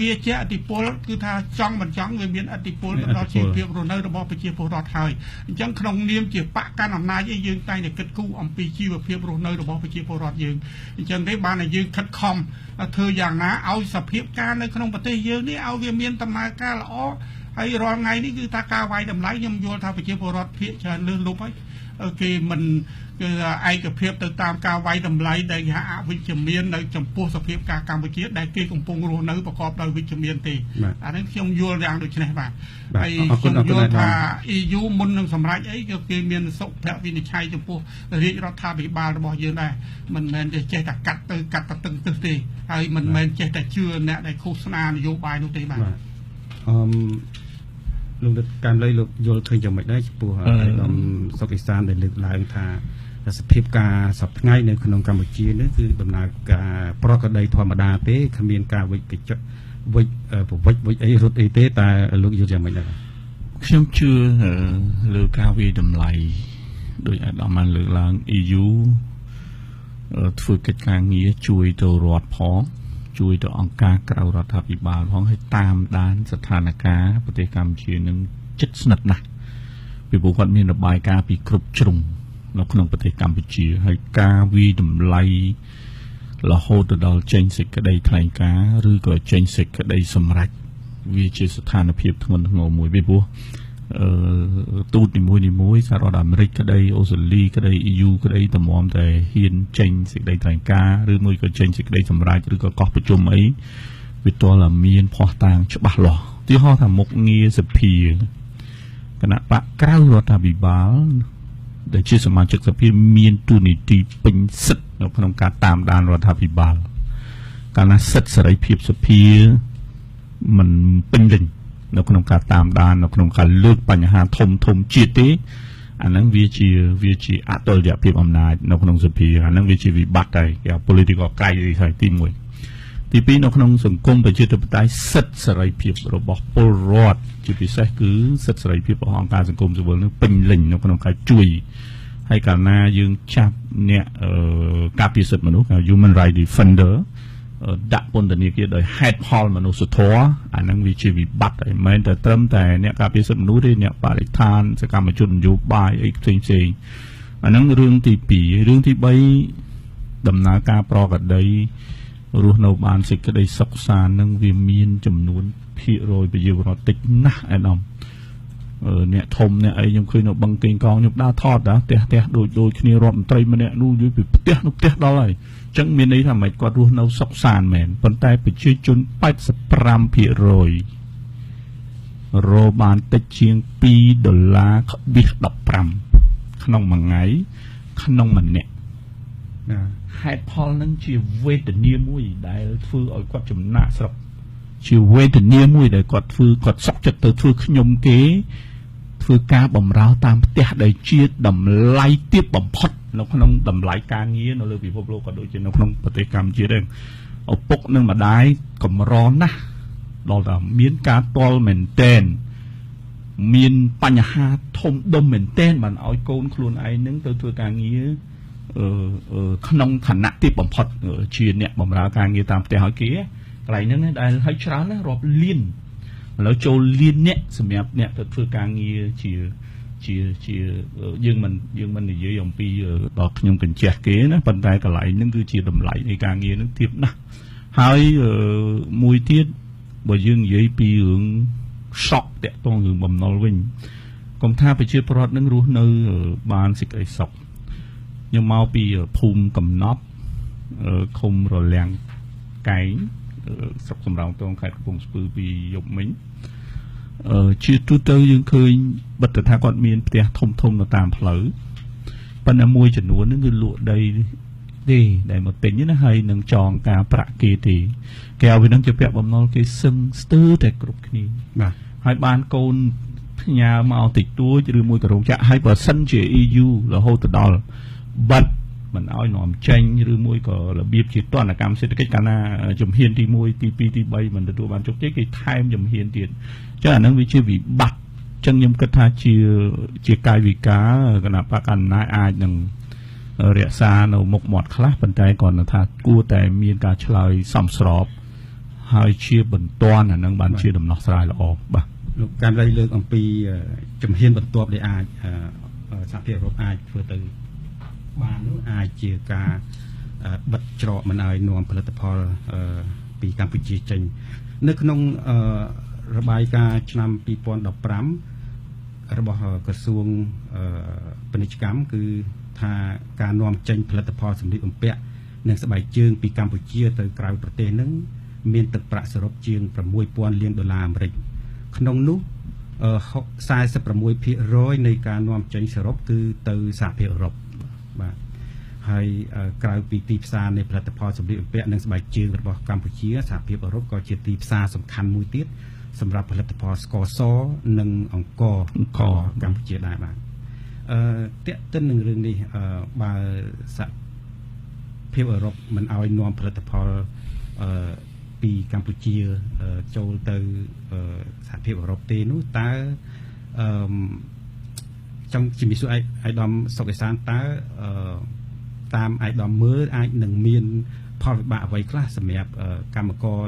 វាជាឥទ្ធិពលគឺថាចង់មិនចង់វាមានឥទ្ធិពលទៅដល់ជីវភាពរស់នៅរបស់ប្រជាពលរដ្ឋហើយអញ្ចឹងក្នុងនាមជាបកកាន់អំណាចយើងតែងតែគិតគូរអំពីជីវភាពរស់នៅរបស់ប្រជាពលរដ្ឋយើងអញ្ចឹងទេបានតែយើងខិតខំធ្វើយ៉ាងណាឲ្យសភាពការនៅក្នុងប្រទេសយើងនេះឲ្យវាមានដំណើរការល្អហើយរាល់ថ្ងៃនេះគឺថាការវាយតម្លៃខ្ញុំយល់ថាប្រជាពលរដ្ឋភាគច្រើនលើសលប់ហើយគេមិនគឺឯកភាពទៅតាមការវាយតម្លៃដែលគេអវិជ្ជមាននៅចំពោះសភាពការកម្ពុជាដែលគេកំពុងរស់នៅប្រកបដោយវិជ្ជមានទេអានេះខ្ញុំយល់យ៉ាងដូចនេះបាទហើយខ្ញុំយល់ថា EU មុននឹងសម្រេចអីក៏គេមានសុភវិនិច្ឆ័យចំពោះរាជរដ្ឋាភិបាលរបស់យើងដែរមិនមែនចេះតែកាត់ទៅកាត់ទៅតឹងទឹះទេហើយមិនមែនចេះតែជឿអ្នកដែលឃោសនានយោបាយនោះទេបាទលោកកម្មលីលោកយល់ឃើញយ៉ាងម៉េចដែរចំពោះអាដាមសុកអេសានដែលលើកឡើងថាសភាពការសពថ្ងៃនៅក្នុងកម្ពុជានេះគឺដំណើរការប្រក្រតីធម្មតាទេគ្មានការវិច្ចវិច្ចអីរត់អីទេតែលោកយល់យ៉ាងម៉េចដែរខ្ញុំជឿលើការវិតម្លៃដោយអាដាមបានលើកឡើង EU ធ្វើកិច្ចការងារជួយទៅរដ្ឋផងជួយទៅអង្គការក្រៅរដ្ឋាភិបាលផងឲ្យតាមដានស្ថានភាពប្រទេសកម្ពុជានឹងជិតស្និទ្ធណាស់ពីព្រោះគាត់មានរបាយការណ៍ពីគ្រប់ជ្រុងនៅក្នុងប្រទេសកម្ពុជាហើយការវិតម្លៃរហូតទៅដល់ចេញសេចក្តីថ្លែងការណ៍ឬក៏ចេញសេចក្តីសម្រេចវាជាស្ថានភាពធ្ងន់ធ្ងរមួយពីព្រោះ ទូតនីមួយៗសហរដ្ឋអាមេរិកក្តីអូស្ត្រាលីក្តី EU ក្តីតម្រាំតែហ៊ានចេញសេចក្តីថ្លែងការណ៍ឬមួយក៏ចេញសេចក្តីសម្រេចឬក៏កោះប្រជុំអីវាទាល់តែមានភ័ស្តុតាងច្បាស់លាស់ទីហោថាមុខងារសភាគណៈបកក្រៅរដ្ឋាភិបាលដែលជាសមាជិកសភាមានទូនីតិពេញសិទ្ធិនៅក្នុងការតាមដានរដ្ឋាភិបាលកាលណាសិទ្ធិសេរីភាពសភាមិនពេញលេញនៅក្នុងការតាមដាននៅក្នុងការលើកបញ្ហាធំជាតិទេអាហ្នឹងវាជាអតុល្យភាពអំណាចនៅក្នុងសភាអាហ្នឹងវាជាវិបត្តិដែរគេ political crisis ហើយទី1ទី2នៅក្នុងសង្គមប្រជាធិបតេយ្យសិទ្ធិសេរីភាពរបស់ពលរដ្ឋជាពិសេសគឺសិទ្ធិសេរីភាពរបស់អង្គការសង្គមស៊ីវិលនឹងពេញលេញនៅក្នុងការជួយហើយកាលណាយើងចាប់អ្នកការពារសិទ្ធិមនុស្ស Human Rights Defender ដាក់ពន្ធនាគារដោយហេតុផលមនុស្សធម៌អាហ្នឹងវាជាវិបត្តិហើយមិនមែនតែត្រឹមតែអ្នកការពារសិទ្ធិមនុស្សទេអ្នកបរិស្ថានសកម្មជននយោបាយអីផ្សេងអាហ្នឹងរឿងទី2រឿងទី3ដំណើរការប្រក្រតីរស់នៅបានសេចក្តីសុខសាន្តនឹងវាមានចំនួនភាគរយប្រជាពលរដ្ឋតិចណាស់ឯកឧត្តមអ្នកធំអ្នកអីខ្ញុំឃើញនៅបឹងកេងកងខ្ញុំដើរថតផ្ទះដូចគ្នារដ្ឋមន្ត្រីម្នាក់នោះយូរពីផ្ទះដល់ហើយអញ្ចឹងមានន័យថាមិនគាត់រស់នៅសុខសាន្តមែនប៉ុន្តែប្រជាជន85%រកបានតិចជាង$2.15ក្នុងមួយថ្ងៃក្នុងម្នាក់ហេតុផលនឹងជាវេទនាមួយដែលធ្វើឲ្យគាត់ចំណាក់ស្រុកជាវេទនាមួយដែលគាត់សុខចិត្តទៅធ្វើខ្ញុំគេធ្វើការបំរើតាមផ្ទះដែលជាតម្លៃទាបបំផុតនៅក្នុងតម្លៃការងារនៅលើពិភពលោកក៏ដូចជានៅក្នុងប្រទេសកម្ពុជាដែរឪពុកនិងម្ដាយកម្រណាស់ដល់តែមានការតល់មែនតែនមានបញ្ហាធំដុំមែនតែនបានឲ្យកូនខ្លួនឯងនឹងទៅធ្វើការងារក្នុងឋានៈទាបបំផុតជាអ្នកបម្រើការងារតាមផ្ទះឲ្យគេកន្លែងហ្នឹងដែលឲ្យច្រើនណាស់រាប់លានឥឡូវចូលលានអ្នកសម្រាប់អ្នកទៅធ្វើការងារជាយើងមិននិយាយអំពីដល់ខ្ញុំកញ្ចេះគេណាប៉ុន្តែកន្លែងហ្នឹងគឺជាតម្លៃនៃការងារហ្នឹងទាបណាស់ហើយមួយទៀតបើយើងនិយាយពីរឿងសក់តាក់ទងរឿងបំណុលវិញកុំថាប្រជាពលរដ្ឋនឹងរស់នៅបានសេចក្តីសុខខ្ញុំមកពីភូមិកំណប់ឃុំរលាំងកែងស្រុកសំរោងទងខេត្តកំពង់ស្ពឺពីយប់មិញជាទូទៅយើងឃើញបិទថាគាត់មានផ្ទះធំនៅតាមផ្លូវប៉ុន្តែមួយចំនួនហ្នឹងគឺលក់ដីទេដែលមកទិញណាហើយនឹងចងការប្រាក់គេទេគេឲ្យវានឹងជាពាក់បំណុលគេសឹងស្ទើរតែគ្រប់គ្នាបាទហើយបានកូនផ្ញើមកតិចតួចឬមួយក៏រោងចក្រហើយបើសិនជា EU រហូតទៅដល់បាត់មិនឲ្យនាំចេញឬមួយក៏របៀបជាទណ្ឌកម្មសេដ្ឋកិច្ចកាលណាជំហានទី1ទី2ទី3មិនទទួលបានជោគជ័យគេថែមជំហានទៀតអញ្ចឹងអានឹងវាជាវិបត្តិអញ្ចឹងខ្ញុំគិតថាជាកាយវិការគណៈបកកណ្ដាលអាចនឹងរក្សានៅមុខមាត់ខ្លះប៉ុន្តែគាត់ថាគួរតែមានការឆ្លើយសមស្របហើយជាបន្ទាន់អានឹងបានជាដំណោះស្រាយល្អបាទលោកកាន់តែលើកអំពីជំហានបន្ទាប់ដែលអាចសហភាពអឺរ៉ុបអាចធ្វើទៅបាននោះអាចជាការបិទច្រកមិនឲ្យនាំផលិតផលពីកម្ពុជាចេញនៅក្នុងរបាយការណ៍ឆ្នាំ2015របស់ក្រសួងពាណិជ្ជកម្មគឺថាការនាំចេញផលិតផលសម្លៀកបំពាក់និងស្បែកជើងពីកម្ពុជាទៅក្រៅប្រទេសនឹងមានទឹកប្រាក់សរុបជាង$6,000 លានអាមេរិកក្នុងនោះ46% នៃការនាំចេញសរុបគឺទៅសហភាពអឺរ៉ុបបាទហើយក្រៅពីទីផ្សារនៃផលិតផលសម្លៀកបំពាក់និងស្បែកជើងរបស់កម្ពុជាសហភាពអឺរ៉ុបក៏ជាទីផ្សារសំខាន់មួយទៀតសម្រាប់ផលិតផលស្ករសនិងអង្ករកម្ពុជាដែរបាទទាក់ទិននឹងរឿងនេះបើសហភាពអឺរ៉ុបមិនឲ្យនាំផលិតផលពីកម្ពុជាចូលទៅសហភាពអឺរ៉ុបទេនោះតើចង់ជំរាបសួរអាយដាមសុកអេសានតើតាមអាយដាមមើលអាចនឹងមានផលវិបាកអ្វីខ្លះសម្រាប់កម្មករ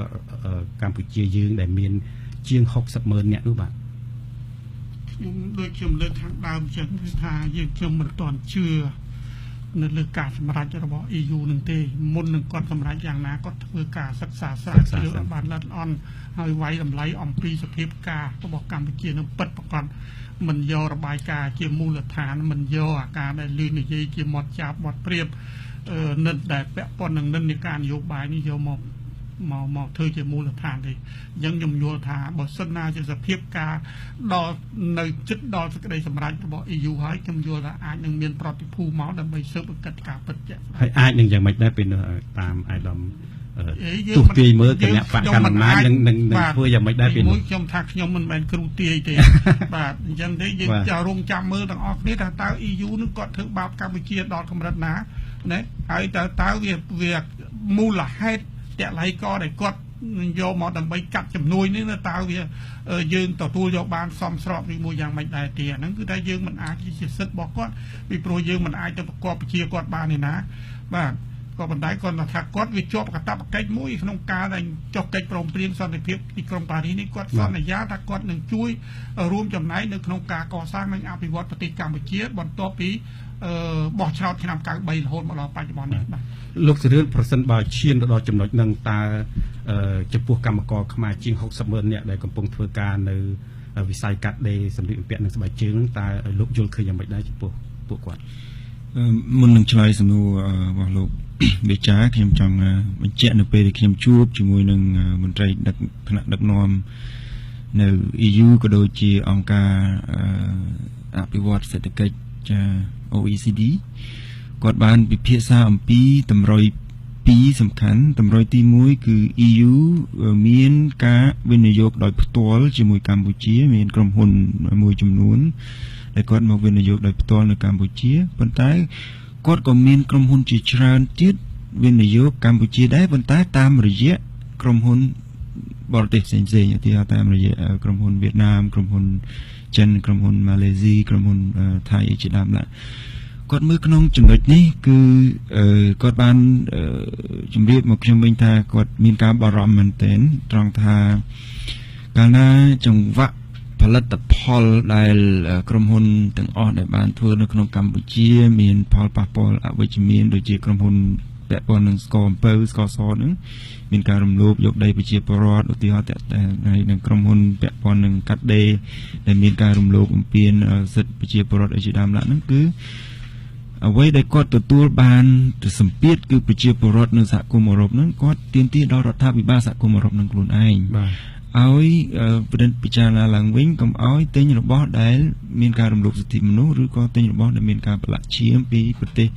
កម្ពុជាយើងដែលមានជាង60,000 នាក់នោះបាទខ្ញុំដូចខ្ញុំលើកខាងដើមចឹងគឺថាខ្ញុំមិនទាន់ជឿនៅលើការសម្រេចរបស់ EU នឹងទេមុននឹងគាត់សម្រេចយ៉ាងណាគាត់ធ្វើការសិក្សាស្រាវជ្រាវបានល្អិតល្អន់ហើយវាយតម្លៃអំពីសភាពការរបស់កម្ពុជានឹងពិតប្រាកដ មិនយករបាយការណ៍ជាមូលដ្ឋានមិនយកអាការដែលលឺនិយាយជាមាត់ចាប់មាត់ព្រៀបនិតដែលពាក់ព័ន្ធនឹងនិន្នាការនយោបាយនេះយកមកធ្វើជាមូលដ្ឋានទេអញ្ចឹងខ្ញុំយល់ថាបើសិនណាជាសភាពការដល់នៅចិត្តដល់សេចក្តីសម្រេចរបស់ EU ហើយខ្ញុំយល់ថាអាចនឹងមានប្រតិភូមកដើម្បីស៊ើបអង្កេតការពិតជាក់ស្ដែងហើយអាចនឹងយ៉ាងម៉េចដែរពេលតាមអាយដាមទស្សន៍ទាយមើលគណៈបកកណ្ដាលអំណាចនឹងធ្វើយ៉ាងម៉េចដែរពេលនោះខ្ញុំថាខ្ញុំមិនមែនគ្រូទាយទេបាទអញ្ចឹងទេយើងจะរងចាំមើលទាំងអស់គ្នាថាតើ EU នឹងគាត់ធ្វើបាបកម្ពុជាដល់កម្រិតណាណាហើយតើវាមូលហេតុតល័យកដែលគាត់យកមកដើម្បីកាត់ជំនួយនេះតើវាយើងទទួលយកបានសមស្របឬមួយយ៉ាងម៉េចដែរទេអាហ្នឹងគឺថាយើងមិនអាចជាសិទ្ធិរបស់គាត់ពីព្រោះយើងមិនអាចទៅប្រកបប្រជាគាត់បានទេណាបាទក៏ប៉ុន្តែគាត់ថាគាត់វាជាប់កាតព្វកិច្ចមួយក្នុងការដែលចុះកិច្ចព្រមព្រៀងសន្តិភាពទីក្រុងប៉ារីសនេះគាត់សន្យាថាគាត់នឹងជួយរួមចំណែកនៅក្នុងការកសាងនិងអភិវឌ្ឍប្រទេសកម្ពុជាបន្ទាប់ពីបោះឆ្នោតឆ្នាំ93រហូតមកដល់បច្ចុប្បន្ននេះបាទលោកសេរីប្រសិនបើឈានទៅដល់ចំណុចនឹងតើចំពោះកម្មករខ្មែរជាង60,000នាក់ដែលកំពុងធ្វើការនៅវិស័យកាត់ដេរសម្លៀកបំពាក់និងស្បែកជើងតើលោកយល់ឃើញយ៉ាងម៉េចដែរចំពោះពួកគាត់មុននឹងឆ្លើយសំណួររបស់លោកវិចារខ្ញុំចង់បញ្ជាក់នៅពេលដែលខ្ញុំជួបជាមួយនឹងមន្ត្រីថ្នាក់ដឹកនាំនៅ EU ក៏ដូចជាអង្គការអភិវឌ្ឍសេដ្ឋកិច្ចOECD គាត់បានពិភាក្សាអំពីតម្រុយ2សំខាន់តម្រុយទី1គឺ EU មានការវិនិយោគដោយផ្ទាល់ជាមួយកម្ពុជាមានក្រុមហ៊ុនមួយចំនួនដែលគាត់មកវិនិយោគដោយផ្ទាល់នៅកម្ពុជាប៉ុន្តែគាត់ក៏មានក្រុមហ៊ុនជាច្រើនទៀតវិនិយោគកម្ពុជាដែរប៉ុន្តែតាមរយៈក្រុមហ៊ុនបរទេសផ្សេងៗឧទាហរណ៍តាមរយៈក្រុមហ៊ុនវៀតណាមក្រុមហ៊ុនចិនក្រុមហ៊ុនម៉ាឡេស៊ីក្រុមហ៊ុនថៃជាដើមឡើយគាត់មើលក្នុងចំណុចនេះគឺគាត់បានជម្រាបមកខ្ញុំវិញថាគាត់មានការបារម្ភមែនទែនត្រង់ថាកាលណាចង្វាក់ផលិតផលដែលក្រុមហ៊ុនទាំងអស់ដែលបានធ្វើនៅក្នុងកម្ពុជាមានផលប៉ះពាល់អវិជ្ជមានដូចជាក្រុមហ៊ុនពាក់ព័ន្ធនឹងស្ករអំពៅស្ករសហ្នឹងមានការរំលោភយកដីប្រជាពលរដ្ឋឧទាហរណ៍ហើយនឹងក្រុមហ៊ុនពាក់ព័ន្ធនឹងកាត់ដេរដែលមានការរំលោភបំពានសិទ្ធិប្រជាពលរដ្ឋជាដើមហ្នឹងគឺអ្វីដែលគាត់ទទួលបានទៅសម្ពាធគឺប្រជាពលរដ្ឋនៅសហគមន៍អឺរ៉ុបហ្នឹងគាត់ទាមទារដល់រដ្ឋាភិបាលសហគមន៍អឺរ៉ុបនឹងខ្លួនឯងបាទឲ្យពិចារណាឡើងវិញកុំឲ្យទិញរបស់ដែលមានការរំលោភសិទ្ធិមនុស្សឬក៏ទិញរបស់ដែលមានការប្រឡាក់ឈាមពីប្រទេស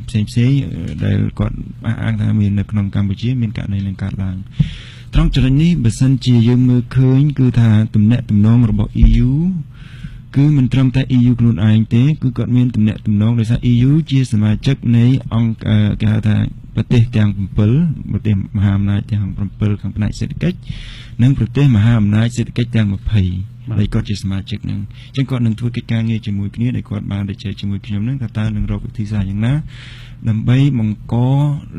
ផ្សេងដែលគាត់អះអាងថាមាននៅក្នុងកម្ពុជាមានករណីនឹងកើតឡើងត្រង់ចំណុចនេះបើសិនជាយើងមើលឃើញគឺថាទំនាក់ទំនងរបស់ EU គឺមិនត្រឹមតែ EU ខ្លួនឯងទេគឺគាត់មានទំនាក់ទំនងដោយសារ EU ជាសមាជិកនៃអង្គគេហៅថាប្រទេសទាំង7ប្រទេសមហាអំណាចទាំង7ខាងផ្នែកសេដ្ឋកិច្ចនិងប្រទេសមហាអំណាចសេដ្ឋកិច្ចទាំង20ដែលគាត់ជាសមាជិកនឹងអញ្ចឹងគាត់នឹងធ្វើកិច្ចការងារជាមួយគ្នាដែលគាត់បានជជែកជាមួយខ្ញុំនឹងថាតើនឹងរកវិធីសាស្ត្រយ៉ាងណាដើម្បីបង្ក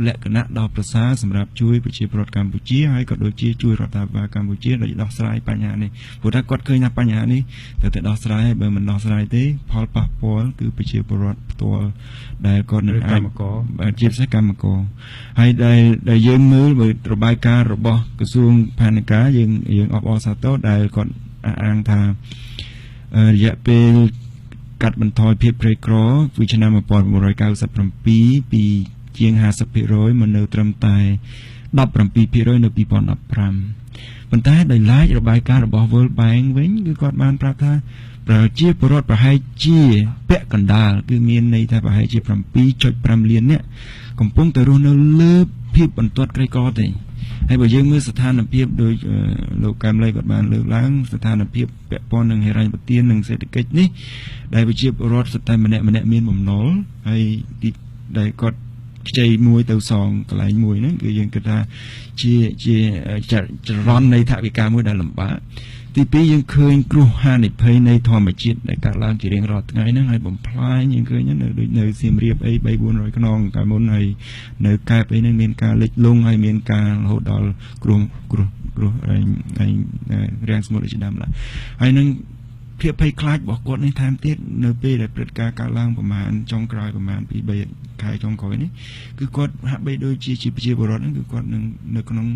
លក្ខណៈដ៏ប្រសើរសម្រាប់ជួយប្រជាពលរដ្ឋកម្ពុជាហើយក៏ដូចជាជួយរដ្ឋាភិបាលកម្ពុជាដើម្បីដោះស្រាយបញ្ហានេះព្រោះថាគាត់ឃើញថាបញ្ហានេះត្រូវតែដោះស្រាយហើយបើមិនដោះស្រាយទេផលប៉ះពាល់គឺប្រជាពលរដ្ឋផ្ទាល់ដែលគាត់នឹងអាចជាពិសេសកម្មករហើយដែលយើងមើលរបាយការណ៍របស់ក្រសួងផែនការយើងអបអរសាទរដែលគាត់អះអាងថារយៈពេលកាត់បន្ថយភាពក្រីក្រពីឆ្នាំ1997ពីជាង 50% មកនៅត្រឹមតែ 17% នៅ 2015 ប៉ុន្តែដោយឡែករបាយការណ៍របស់ World Bank វិញគឺគាត់បានប្រាប់ថាប្រជាពលរដ្ឋប្រហែលជាពាក់កណ្ដាលគឺមានន័យថាប្រហែលជា 7.5 លាននាក់កំពុងតែរស់នៅលើភាពបន្ទាត់ក្រីក្រទេហើយបើយើងមើលស្ថានភាពដោយលោកកែមលីគាត់បានលើកឡើងស្ថានភាពពាក់ព័ន្ធនឹងហិរញ្ញប្បទាននិងសេដ្ឋកិច្ចនេះដែលប្រជាពលរដ្ឋសុទ្ធតែម្នាក់មានបំណុលហើយដែលគាត់ខ្ចីមួយទៅសងកន្លែងមួយហ្នឹងគឺយើងគិតថាជាចរន្តនៃថវិកាមួយដែលលំបាកទី2យើងឃើញគ្រោះហានិភ័យនៃធម្មជាតិដែលកើតឡើងជារៀងរាល់ថ្ងៃហ្នឹងហើយបំផ្លាញយើងឃើញនៅដូចនៅសៀមរាបអី 300-400 ខ្នងកាលមុនហើយនៅកែបអីហ្នឹងមានការលិចលង់ហើយមានការរហូតដល់គ្រោះរាំងស្ងួតជាដើមឡើយហើយនឹងភាពភ័យខ្លាចរបស់គាត់នេះថែមទៀតនៅពេលដែលព្រឹត្តិការណ៍កើតឡើងប្រហែលចុងក្រោយប្រហែលពី3ខែចុងក្រោយនេះគឺគាត់ហាក់បីដូចជាប្រជាពលរដ្ឋហ្នឹងគឺគាត់នឹងនៅក្នុង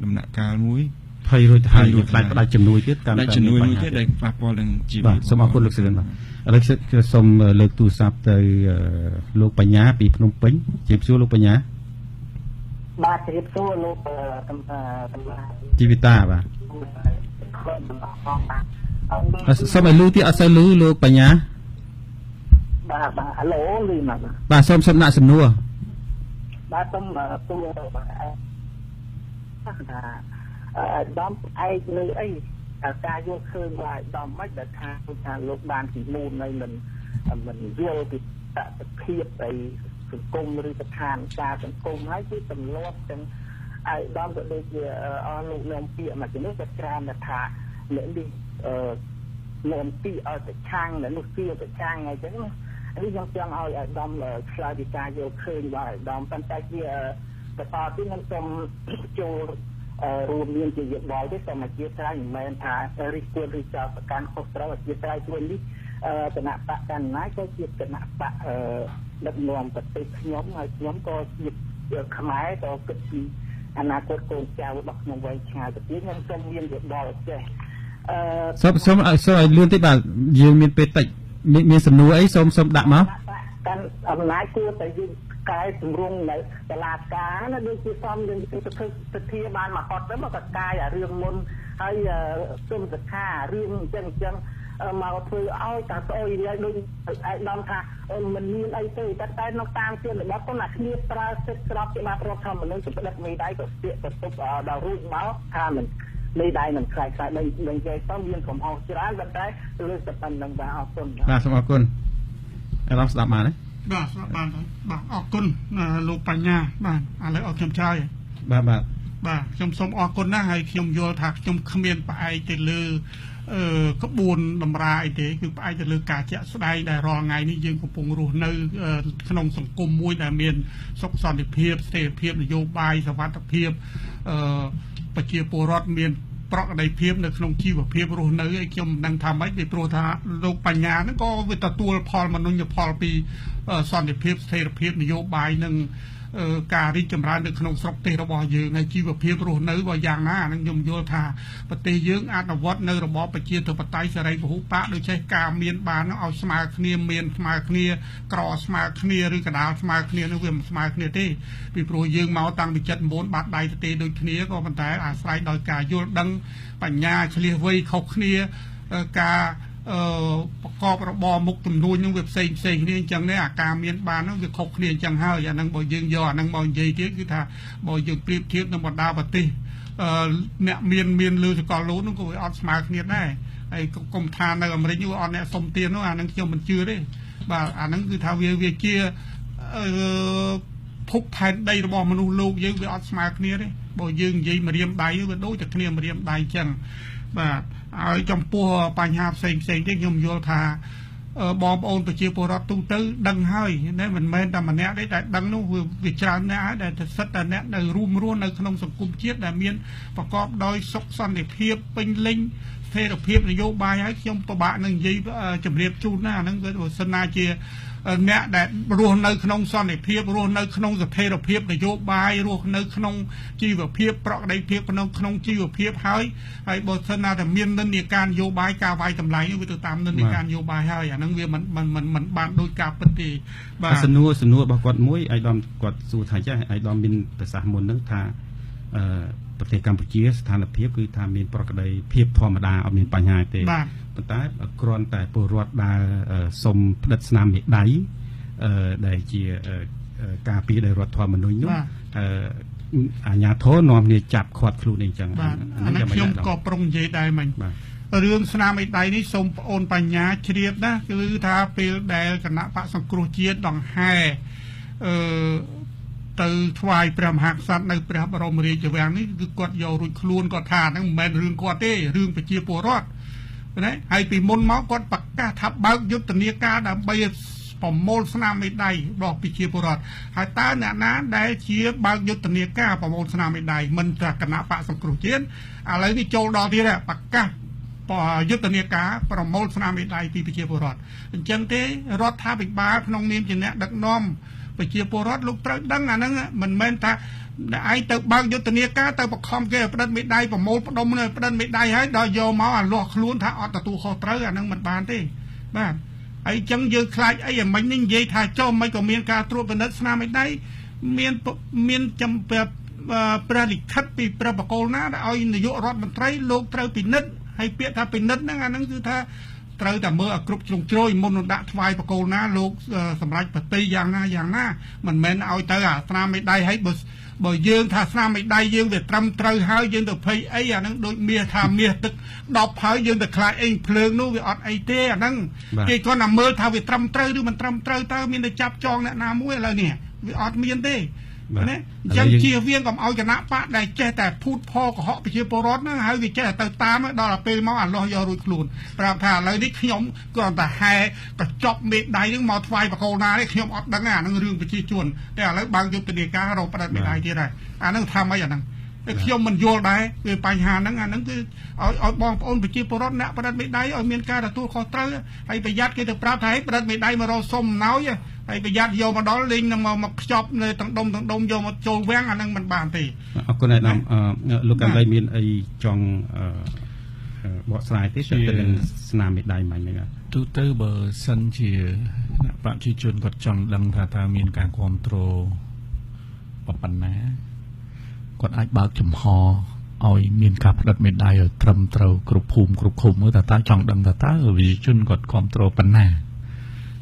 ដំណាក់កាលមួយ ភ័យរួចហើយខ្លាចផ្ដាច់ជំនួយទៀតតាមជំនួយមួយទៀតដែលប៉ះពាល់នឹងជីវិតសូមអរគុណលោកសឿនបាទឥឡូវខ្ញុំសូមលើកទូរស័ព្ទទៅលោកបញ្ញាពីភ្នំពេញជម្រាបសួរលោកបញ្ញាបាទជម្រាបសួរលោកជីវិតាបាទសូមឲ្យលឺទៀតអត់សូវលឺលោកបញ្ញាបាទហៅឡូលឺមកបាទសូមដាក់សំណួរបាទសូមទូបាទថាដំឯកលើអីការយល់ឃើញว่าដំមិនដែលថាលោកបានពីមូលនៃមិនយល់ពីតតិភាពអីសង្គមឬស្ថានភាពសង្គមហើយគឺទម្លាប់ទាំងឯដំក៏ដូចជាអស់លោកនាំពាក្យមកជំនួសក៏ច្រើនថាអ្នកនេះនាំពាក្យឲ្យប្រឆាំងអ្នកនោះពាក្យប្រឆាំងអីចឹងណានេះខ្ញុំចង់ឲ្យអាដាមឆ្លើយពីការយល់ឃើញរបស់អាដាមប៉ុន្តែជាបន្តទៀតខ្ញុំសូមចូលរួមមានជាយោបល់ទេសូមអធិស្ឋានមិនមែនថារិះគន់ឬចោទប្រកាន់ខុសត្រូវអធិស្ឋានព្រោះនេះគណៈបកកណ្ដាលក៏ជាគណៈបកដឹកនាំប្រទេសខ្ញុំហើយខ្ញុំក៏ជាខ្មែរក៏គិតពីអនាគតកូនចៅរបស់ខ្ញុំវែងឆ្ងាយទៅទៀតខ្ញុំសូមមានយោបល់ចេះសូមឲ្យលឿនតិចបាទយើងមានពេលតិចមានសំណួរអីសូមដាក់មកកាន់អំណាចគួរតែយើងកែសម្រុងនៅតឡាការណាដូចជាសំយើងទៅទៅធាបានមកហត់ទៅមកក៏កាយអារឿងមុនហើយសុំសខារឿងអញ្ចឹងមកធ្វើឲ្យតាស្អុយនេះដូចឯកឧត្តមថាមិនមានអីទេតែនៅតាមជារបស់គាត់ណាគ្នាប្រើសិទ្ធិស្របច្បាប់រដ្ឋធម្មនុញ្ញសម្បត្តិមេដៃក៏ស្ទាក់ទៅទុកដល់រួចមកថាមិនមេដៃមិនខ្លាចខ្លាចដូចនិយាយទៅមានកំហុសច្រើនប៉ុន្តែលើកតែប៉ុណ្្នឹងបាទអរគុណបាទសូមអរគុណអារម្មណ៍ស្ដាប់បានទេបាទស្ដាប់បានបាទអរគុណលោកបញ្ញាបាទឥឡូវអរខ្ញុំឆ្លើយបាទខ្ញុំសូមអរគុណណាស់ហើយខ្ញុំយល់ថាខ្ញុំគ្មានផ្អែកទៅលើក្បួនតម្រាអីទេគឺផ្អែកទៅលើការជាក់ស្ដែងដែលរាល់ថ្ងៃនេះយើងកំពុងរស់នៅក្នុងសង្គមមួយដែលមានសុខសន្តិភាពស្ថិរភាពនយោបាយសុវត្ថិភាពប្រជាពលរដ្ឋមានប្រកបដោយភាពនៅក្នុងជីវភាពរស់នៅឯខ្ញុំមិនដឹងថាម៉េចពីព្រោះថាលោកបញ្ញាហ្នឹងក៏វាទទួលផលមនុញ្ញផលពីសន្តិភាពស្ថិរភាពនយោបាយនិងការរីកចម្រើននៅក្នុងស្រុកទេសរបស់យើងហើយជីវភាពរស់នៅរបស់យ៉ាងណាហ្នឹងខ្ញុំយល់ថាប្រទេសយើងអនុវត្តនៅរបបប្រជាធិបតេយ្យសេរីពហុបកដូចចេះការមានបានឲ្យស្មើគ្នាមានស្មើគ្នាក្រស្មើគ្នាឬកដាលស្មើគ្នានោះវាមិនស្មើគ្នាទេពីព្រោះយើងមកតាំងពី79បាត់ដៃទៅទេដូចគ្នាក៏ប៉ុន្តែអាស្រ័យដោយការយល់ដឹងបញ្ញាឆ្លៀសវៃខុសគ្នាការប្រកបរបរមុខចំនួននឹងវាផ្សេងគ្នាអញ្ចឹងនេះអាការមានបានហ្នឹងវាខុសគ្នាអញ្ចឹងហើយអាហ្នឹងបើយើងយកអាហ្នឹងមកនិយាយទៀតគឺថាបើយើងប្រៀបធៀបនឹងបណ្ដាប្រទេសអ្នកមានលើសកលលោកហ្នឹងក៏វាអត់ស្មើគ្នាដែរហើយកុំថានៅអាមេរិកវាអត់អ្នកសុំទាននោះអាហ្នឹងខ្ញុំមិនជឿទេបាទអាហ្នឹងគឺថាវាជាភពផែនដីរបស់មនុស្សលោកយើងវាអត់ស្មើគ្នាទេបើយើងនិយាយម្រាមដៃវាដូចតែគ្នាម្រាមដៃអញ្ចឹងបាទហើយចំពោះបញ្ហាផ្សេងទៀតខ្ញុំយល់ថាបងប្អូនប្រជាពលរដ្ឋទូទៅដឹងហើយណាមិនមែនតែម្នាក់ទេតែដឹងនោះវាច្រើនណាស់ហើយដែលសិតតែអ្នកនៅរួមរស់នៅក្នុងសង្គមជាតិដែលមានប្រកបដោយសុខសន្តិភាពពេញលេញស្ថិរភាពនយោបាយហើយខ្ញុំពិបាកនឹងនិយាយជំរាបជូនណាអាហ្នឹងគឺបើសិនណាជាអ្នកដែលរស់នៅក្នុងសន្តិភាពរស់នៅក្នុងស្ថិរភាពនយោបាយរស់នៅក្នុងជីវភាពប្រកបដោយភាពក្នុងជីវភាពហើយបើសិនណាតែមាននិន្នាការនយោបាយការវាយតម្លៃវាទៅតាមនិន្នាការនយោបាយហើយអាហ្នឹងវាមិនបានដោយការពិតទេបាទសំណួររបស់គាត់មួយអាយដាមគាត់សួរថាចាអាយដាមមានប្រសាសន៍មុនហ្នឹងថាប្រទេសកម្ពុជាស្ថានភាពគឺថាមានប្រកបដោយភាពធម្មតាអត់មានបញ្ហាទេប៉ុន្តែគ្រាន់តែពលរដ្ឋដែលសុំផ្តិតស្នាមមេដៃដែលជាការពីដោយរដ្ឋធម្មនុញ្ញនោះអាជ្ញាធរនាំគ្នាចាប់ឃាត់ខ្លួនអីចឹងអានេះខ្ញុំក៏ប្រុងនិយាយដែរមិញរឿងស្នាមមេដៃនេះសូមប្អូនបញ្ញាជ្រាបណាគឺថាពេលដែលគណៈបក្សសង្គ្រោះជាតិដង្ហែទៅថ្វាយព្រះមហាក្សត្រនៅព្រះបរមរាជវាំងនេះគឺគាត់យករួចខ្លួនគាត់ថាហ្នឹងមិនមែនរឿងគាត់ទេរឿងប្រជាពលរដ្ឋណាហើយពីមុនមកគាត់ប្រកាសថាបើកយុទ្ធនាការដើម្បីប្រមូលស្នាមមេដៃរបស់ប្រជាពលរដ្ឋហើយតើអ្នកណាដែលជាបើកយុទ្ធនាការប្រមូលស្នាមមេដៃមិនតែគណៈបក្សសង្គ្រោះជាតិឥឡូវនេះចូលដល់ទៀតប្រកាសយុទ្ធនាការប្រមូលស្នាមមេដៃពីប្រជាពលរដ្ឋអញ្ចឹងទេរដ្ឋាភិបាលក្នុងនាមជាអ្នកដឹកនាំប្រជាពលរដ្ឋលោកត្រូវដឹងអាហ្នឹងមិនមែនថា ឯងទៅបើកយុទ្ធនាការទៅបខំគេផ្ដិតមេដៃប្រមូលផ្ដុំនៅផ្ដិតមេដៃហើយដល់យកមកអាលាស់ខ្លួនថាអត់ទទួលខុសត្រូវអានឹងមិនបានទេបាទអីចឹងយើងខ្លាចអីអាមិញនេះនិយាយថាចុះមិនក៏មានការត្រួតពិនិត្យស្នាមមេដៃមានចំព្រះលិខិតពីព្រះបកគលណាដែលឲ្យនាយករដ្ឋមន្ត្រីលោកត្រូវពិនិត្យហើយពាក្យថាពិនិត្យហ្នឹងអាហ្នឹងគឺថាត្រូវតែមើលឲ្យគ្រប់ជ្រុងជ្រោយមុននឹងដាក់ថ្វាយបកគលណាលោកសម្រាប់ប្រតិយ៉ាងណាមិនមែនឲ្យទៅអាស្នាមមេដៃហើយបើយើងថាស្នាមមេដៃយើងវាត្រឹមត្រូវហើយយើងទៅភ័យអីអាហ្នឹងដូចមាសថាមាសទឹក10ហើយយើងទៅខ្លាចអីភ្លើងនោះវាអត់អីទេអាហ្នឹងគេគាត់តែមើលថាវាត្រឹមត្រូវឬមិនត្រឹមត្រូវតើមានតែចាប់ចងអ្នកណាមួយឥឡូវនេះវាអត់មានទេណាអញ្ចឹងជៀសវាងកុំឲ្យគណៈបកដែលចេះតែភូតផលកុហកប្រជាពលរដ្ឋហ្នឹងហើយវាចេះតែទៅតាមដល់ពេលមកអាលោះយករួចខ្លួនប្រាប់ថាឥឡូវនេះខ្ញុំគ្រាន់តែហែកញ្ចប់មេដៃហ្នឹងមកថ្វាយបកគលណាទេខ្ញុំអត់ដឹងអាហ្នឹងរឿងប្រជាជនតែឥឡូវបើកយុទ្ធនាការរកផ្ដិតមេដៃទៀតហើយអាហ្នឹងថាម៉េចអាហ្នឹងតែខ្ញុំមិនយល់ដែរគឺបញ្ហាហ្នឹងអាហ្នឹងគឺឲ្យបងប្អូនប្រជាពលរដ្ឋអ្នកផ្ដិតមេដៃឲ្យមានការទទួលខុសត្រូវហើយប្រយ័ត្នគេទៅប្រាប់ថាឲ្យផ្ដិតមេដៃមករកសុំអំណោយហើយប្រយ័ត្នយកមកដល់លេងនឹងមកខ្ចប់នៅទាំងដុំយកមកចូលវាំងអាហ្នឹងមិនបានទេអរគុណឯកឧត្តមលោកកាន់តែមានអីចង់បកស្រាយទេទៅនឹងស្នាមមេដៃមិញហ្នឹងទូទៅបើសិនជាអ្នកប្រជាជនគាត់ចង់ដឹងថាតើមានការគ្រប់គ្រងប៉ុណ្ណាគាត់អាចបើកចំហឲ្យមានការផ្ដិតមេដៃឲ្យត្រឹមត្រូវគ្រប់ភូមិគ្រប់ឃុំមើលតើចង់ដឹងថាតើប្រជាជនគាត់គ្រប់គ្រងប៉ុណ្ណា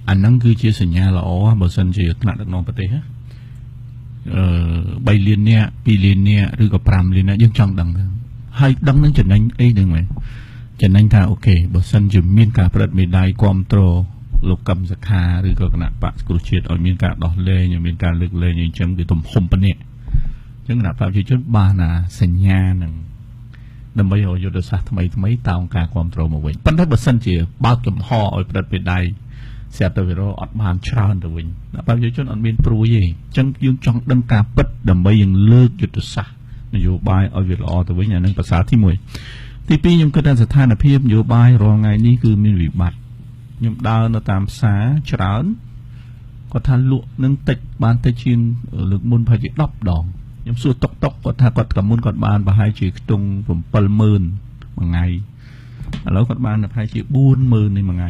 អាហ្នឹងគឺជាសញ្ញាល្អបើសិនជាថ្នាក់ដឹកនាំប្រទេស3លាននាក់2លាននាក់ឬក៏5លាននាក់យើងចង់ដឹងហើយដឹងនឹងចំណេញអីហ្នឹងមែនចំណេញថាអូខេបើសិនជាមានការផ្ដិតមេដៃគ្រប់គ្រងលោកកឹមសុខាឬក៏គណៈបកសង្គ្រោះជាតិឲ្យមានការដោះលែងឲ្យមានការលើកលែងអីចឹងវាទំហំប៉ុណ្ណេះអញ្ចឹងគណៈបកប្រជាជនបានណាសញ្ញានឹងដើម្បីឲ្យយុទ្ធសាស្ត្រថ្មីតោងការគ្រប់គ្រងមកវិញប៉ុន្តែបើសិនជាបើកចំហឲ្យផ្ដិតមេដៃស្រាប់តែវាអត់បានច្រើនទៅវិញប្រជាជនអត់មានព្រួយទេអញ្ចឹងយើងចង់ដឹងការពិតដើម្បីយើងលើកយុទ្ធសាស្ត្រនយោបាយឲ្យវាល្អទៅវិញអានឹងភាសាទី1ទី2ខ្ញុំគិតថាស្ថានភាពនយោបាយរាល់ថ្ងៃនេះគឺមានវិបត្តិខ្ញុំដើរនៅតាមផ្សារច្រើនគាត់ថាលក់នឹងតិចបានតិចជាងលើកមុនប្រហែលជា10ដងខ្ញុំសួរតុកគាត់ថាគាត់មុនគាត់បានប្រហែលជាខ្ទង់70000មួយថ្ងៃឥឡូវគាត់បានប្រហែលជា40000នៃមួយថ្ងៃ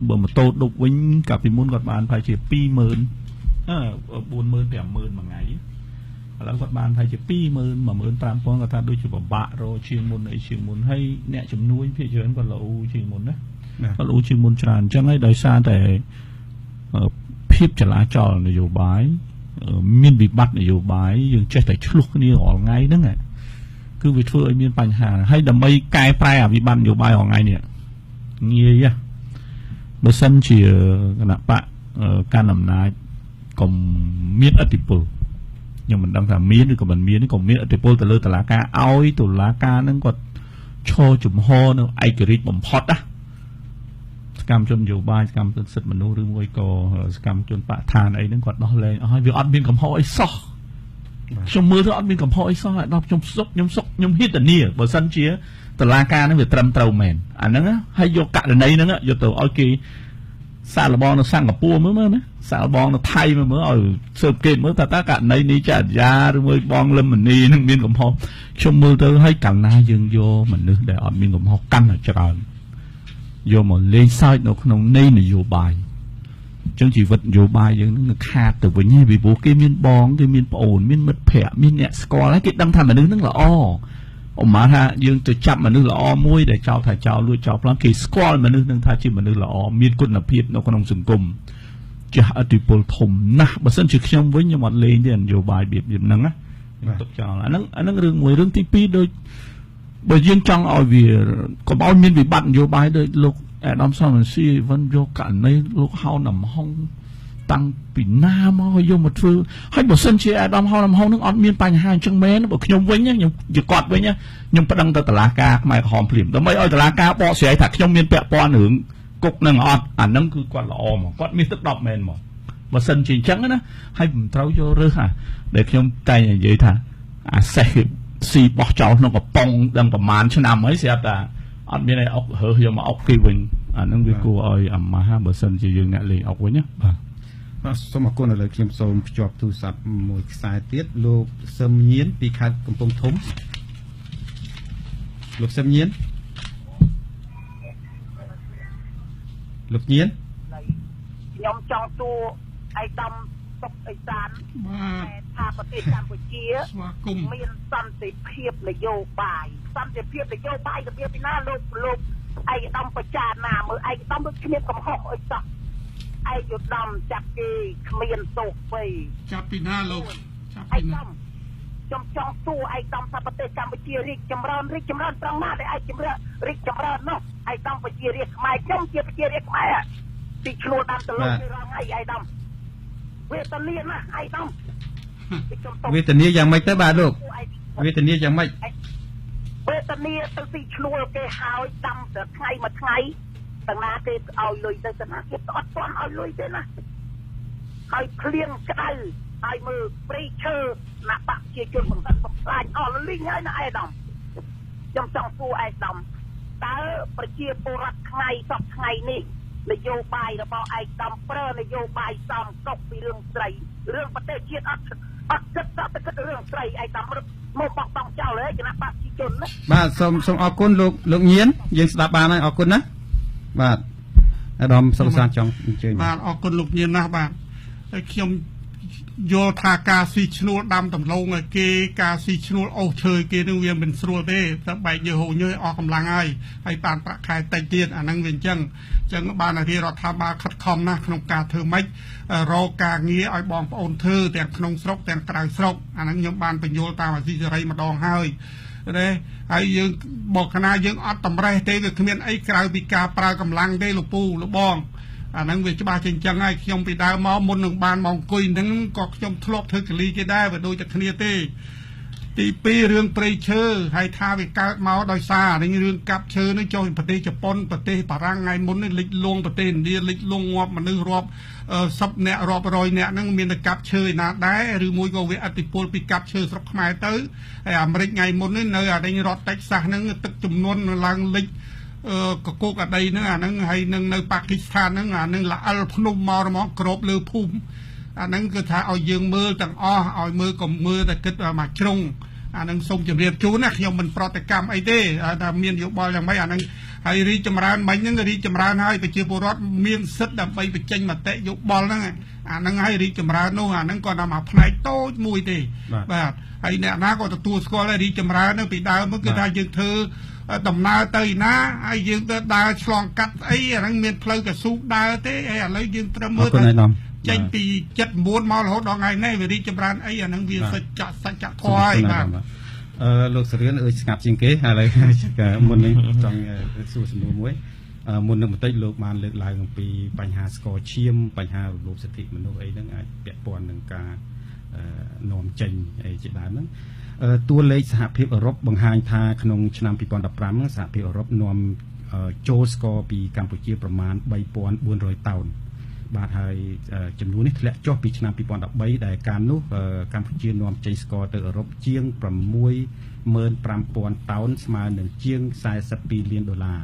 បើម៉ូតូដប់វិញកាលពីមុនគាត់បានប្រហែលជា20000 40000 50000មួយថ្ងៃឥឡូវគាត់បានប្រហែលជា20000 15000គាត់ថាដូចជាពិបាករកជាងមុនហើយអ្នកចំនួនភាគច្រើនគាត់លោជាងមុនណាគាត់លោជាងមុនច្រើនអញ្ចឹងហើយដោយសារតែភាពចលាចលនយោបាយមានវិបត្តិនយោបាយយើងចេះតែឆ្លោះគ្នារាល់ថ្ងៃហ្នឹងគឺវាធ្វើឲ្យមានបញ្ហាហើយដើម្បីកែប្រែអាវិបត្តិនយោបាយរាល់ថ្ងៃនេះងាយបើសិនជាគណៈបកកាន់អំណាចកុំមានឥទ្ធិពលខ្ញុំមិនដឹងថាមានឬក៏មិនមានក៏មានឥទ្ធិពលទៅលើតុលាការឲ្យតុលាការហ្នឹងគាត់ឈរជំហរនៅឯករាជ្យបំផុតណាសកម្មជននយោបាយសកម្មជនសិទ្ធិមនុស្សឬមួយក៏សកម្មជនបកឋានអីហ្នឹងគាត់ដោះលែងអស់ហើយវាអត់មានកំហុសអីសោះខ្ញុំមើលទៅអត់មានកំហុសអីសោះដល់ខ្ញុំហ៊ានធានាបើសិនជាតុលាការហ្នឹងវាត្រឹមត្រូវមែនអាហ្នឹងហើយយកករណីហ្នឹងយកទៅឲ្យគេសាកល្បងនៅសិង្ហបុរីមើលណាសាកល្បងនៅថៃមើលឲ្យស៊ើបគេមើលតើករណីនេះចាត់យ៉ាឬមួយបងលឹមមនីនឹងមានកំហុសខ្ញុំមើលទៅឲ្យកាលណាយើងយកមនុស្សដែលអត់មានកំហុសកាន់តែច្រើនយកមកលេងសើចនៅក្នុងន័យនយោបាយអញ្ចឹងជីវិតនយោបាយយើងនឹងខាតទៅវិញហើយពីព្រោះគេមានបងគេមានប្អូនមានមិត្តភ័ក្តិមានអ្នកស្គាល់ហើយគេដឹងថាមនុស្សហ្នឹងល្អឧមាថាយើងទៅចាប់មនុស្សល្អមួយដែលចោទថាចោលលួចចោលប្លន់គេស្គាល់មនុស្សនឹងថាជាមនុស្សល្អមានគុណភាពនៅក្នុងសង្គមចាស់ឥទ្ធិពលធំណាស់បើសិនជាខ្ញុំវិញខ្ញុំអត់លេងទេនយោបាយរបៀបហ្នឹងណាខ្ញុំទុកចោលអាហ្នឹងរឿងមួយរឿងទី2ដូចបើយើងចង់ឲ្យវាកុំឲ្យមានវិបត្តិនយោបាយដូចលោកអាដាមសំរងស៊ីវិញយកករណីលោកហៅណាំហុងតាំងពីណាមកយកមកធ្វើហើយបើសិនជាអាដាមហៅណាំហុងនឹងអត់មានបញ្ហាអញ្ចឹងមែនបើខ្ញុំវិញខ្ញុំជាគាត់វិញខ្ញុំប្តឹងទៅតុលាការខ្មែរក្រហមភ្លាមដើម្បីឲ្យតុលាការបកស្រាយថាខ្ញុំមានពាក់ព័ន្ធរឿងគុកនឹងអត់អាហ្នឹងគឺគាត់ល្អមកគាត់មានទឹក10មែនមកបើសិនជាអញ្ចឹងណាហើយមិនត្រូវយករើសដែលខ្ញុំតែនិយាយថាអាសេះស៊ីបោះចោលក្នុងកំប៉ុងដឹងប្រហែលឆ្នាំហើយស្រាប់តែអត់មានអីអុករើសយកមកអុកគេវិញអាហ្នឹងវាគួរឲ្យអាម៉ាស់បើសិនជាយើងអ្នកលេងអុកវិញណាបាទ សូមអរគុណឥឡូវខ្ញុំសូមភ្ជាប់ទូរស័ព្ទមួយខ្សែទៀតលោកសឹមញៀនពីខេត្តកំពង់ធំលោកសឹមញៀនលោកញៀនខ្ញុំចង់សួរឯកឧត្តមសុកអេសានថាប្រទេសកម្ពុជាមានសន្តិភាពនយោបាយសន្តិភាពនយោបាយរបៀបពីណាលោកឯកឧត្តមប្រចារណាមើលឯកឧត្តមដូចគ្នាកំហុសអីសោះឯកឧត្តមចាប់គេគ្មានទោសពេចាប់ពីណាលោកចាប់ពីណាខ្ញុំចង់សួរឯកឧត្តមថាប្រទេសកម្ពុជារីកចម្រើនត្រង់ណាដែលឯកចម្រើនរីកចម្រើននោះឯកឧត្តមប្រជារាស្ត្រខ្មែរខ្ញុំជាប្រជារាស្ត្រខ្មែរពីឈ្នួលតាមទៅលោករងឯកឧត្តមវេទនាណាឯកឧត្តមវេទនាយ៉ាងម៉េចទៅបាទលោកវេទនាយ៉ាងម៉េចវេទនាទៅទីឈ្នួលគេហើយដាំតែថ្ងៃមួយថ្ងៃតាណាគេឲ្យលុយទៅតាណាគេអត់ទាន់ឲ្យលុយទេណាហើយភ្លៀងក្តៅហើយមើលព្រៃឈើណាបាក់ជាជនបង្កើតបំផ្លាញអស់លីងហើយណាឯកឧត្តមខ្ញុំចង់សួរឯកឧត្តមតើប្រជាពលរដ្ឋថ្ងៃនេះនយោបាយរបស់ឯកឧត្តមប្រើនយោបាយសំកុកពីរឿងស្រីរឿងប្រទេសជាតិអត់គិតទៅគិតរឿងស្រីឯកឧត្តមមកបោះបង់ចោលហើយគណៈបព្វជិជនណាបាទសូមអរគុណលោកញៀនយើងស្ដាប់បានហើយអរគុណណាបាទអាដាមសុខសាន្តចង់អញ្ជើញបាទអរគុណលោកញៀនណាស់បាទហើយខ្ញុំយល់ថាការស៊ីឈ្នួលដាំដំឡូងឲ្យគេការស៊ីឈ្នួលអូសឈើគេនឹងវាមិនស្រួលទេតែបែកញើសហូរញើសអស់កម្លាំងហើយបានប្រាក់ខែតិចទៀតអាហ្នឹងវាអញ្ចឹងបានរាជរដ្ឋាភិបាលខិតខំណាស់ក្នុងការធ្វើម៉េចរកការងារឲ្យបងប្អូនធ្វើទាំងក្នុងស្រុកទាំងក្រៅស្រុកអាហ្នឹងខ្ញុំបានបញ្យល់តាមអាស៊ីសេរីម្ដងហើយទេហើយយើងบอกคณะយើងអត់តម្រេះទេវាគ្មានអីក្រៅពីការប្រើកម្លាំងទេលោកពូលោកបងអាហ្នឹងវាច្បាស់ជាអញ្ចឹងហើយខ្ញុំពីដើមមកមុននឹងបានមកអង្គុយហ្នឹងក៏ខ្ញុំធ្លាប់ធ្វើកលីគេដែរវាដូចតែគ្នាទេទី2រឿងព្រៃឈើហើយថាវាកើតមកដោយសារនេះរឿងកាប់ឈើនេះចុះប្រទេសជប៉ុនប្រទេសបារាំងថ្ងៃមុននេះលិចលង់ប្រទេសឥណ្ឌាលិចលង់ងាប់មនុស្សរាប់10នាក់រាប់រយនាក់ហ្នឹងមានតែកាប់ឈើឯណាដែរឬមួយក៏វាអតិពលពីកាប់ឈើស្រុកខ្មែរទៅហើយអាមេរិកថ្ងៃមុននេះនៅអានេះរដ្ឋតិចសាសហ្នឹងទឹកចំនួនឡើងលិចកកកដីហ្នឹងអាហ្នឹងហើយនឹងនៅប៉ាគីស្ថានហ្នឹងអាហ្នឹងល្អិលភ្នំមកហ្មងក្របលើភូមិអាហ្នឹងគឺថាឲ្យយើងមើលទាំងអស់ឲ្យមើលកុំមើលតែគិតមកជ្រុងអាហ្នឹងសូមជម្រាបជូនណាខ្ញុំមិនប្រតិកម្មអីទេថាមានយោបល់យ៉ាងម៉េចអាហ្នឹងហើយរីកចម្រើនមិញហ្នឹងរីកចម្រើនហើយប្រជាពលរដ្ឋមានសិទ្ធិដើម្បីបញ្ចេញមតិយោបល់ហ្នឹងអាហ្នឹងហើយរីកចម្រើននោះអាហ្នឹងក៏តែមកផ្នែកតូចមួយទេបាទហើយអ្នកណាក៏ទទួលស្គាល់ហើយរីកចម្រើនហ្នឹងពីដើមគឺថាយើងធ្វើដំណើរទៅណាហើយយើងទៅដើរឆ្លងកាត់អីអាហ្នឹងមានផ្លូវកស៊ូដើរទេហើយឥឡូវយើងត្រូវមើលទៅចេញពី79មករហូតដល់ថ្ងៃនេះវារីកចម្រើនអីអាហ្នឹងវាសច្ចធម៌ហើយបាទលោកសរៀនអើយស្ងាត់ជាងគេឥឡូវមុននេះចង់សួរសំណួរមួយមុននឹងបន្តិចលោកបានលើកឡើងអំពីបញ្ហាស្ករឈាមបញ្ហារំលោភសិទ្ធិមនុស្សអីហ្នឹងអាចពាក់ព័ន្ធនឹងការនាំចេញអីជាដើមហ្នឹងតួលេខសហភាពអឺរ៉ុបបង្ហាញថាក្នុងឆ្នាំ2015សហភាពអឺរ៉ុបនាំចូលស្ករពីកម្ពុជាប្រមាណ 3400 តោនបាទហើយចំនួននេះធ្លាក់ចុះពីឆ្នាំ2013ដែលកាលនោះកម្ពុជានាំចេញស្ករទៅអឺរ៉ុបជាង 65,000 តោនស្មើនឹងជាង42 លានដុល្លារ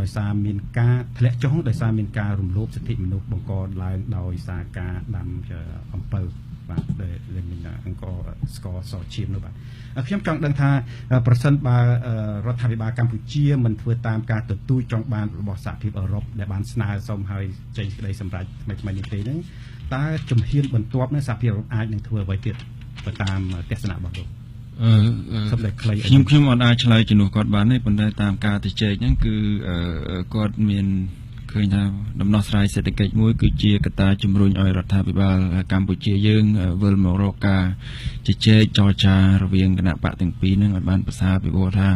ដោយសារមានការធ្លាក់ចុះដោយសារមានការរំលោភសិទ្ធិមនុស្សបង្កឡើងដោយសារការដាំអំពៅបាទដែលមានអង្គស្ករសឈាមនោះបាទខ្ញុំចង់ដឹងថាប្រសិនបើរដ្ឋាភិបាលកម្ពុជាមិនធ្វើតាមការទទូចចង់បានរបស់សហភាពអឺរ៉ុបដែលបានស្នើសុំឲ្យចេញក្តីសម្រេចថ្មីនេះទេហ្នឹងតើជំហានបន្ទាប់នេះសហភាពអឺរ៉ុបអាចនឹងធ្វើអ្វីទៀតទៅតាមទស្សនៈរបស់លោកខ្ញុំអត់អាចឆ្លើយជំនួសគាត់បានទេប៉ុន្តែតាមការទៅជែកហ្នឹងគឺគាត់មានឃើញថាដំណោះស្រាយសេដ្ឋកិច្ចមួយគឺជាកត្តាជំរុញឲ្យរដ្ឋាភិបាលកម្ពុជាយើងវិលមករកការជជែកចរចារវាងគណៈបកទាំងពីរហ្នឹងឲ្យបានប្រសើរពីព្រោះថា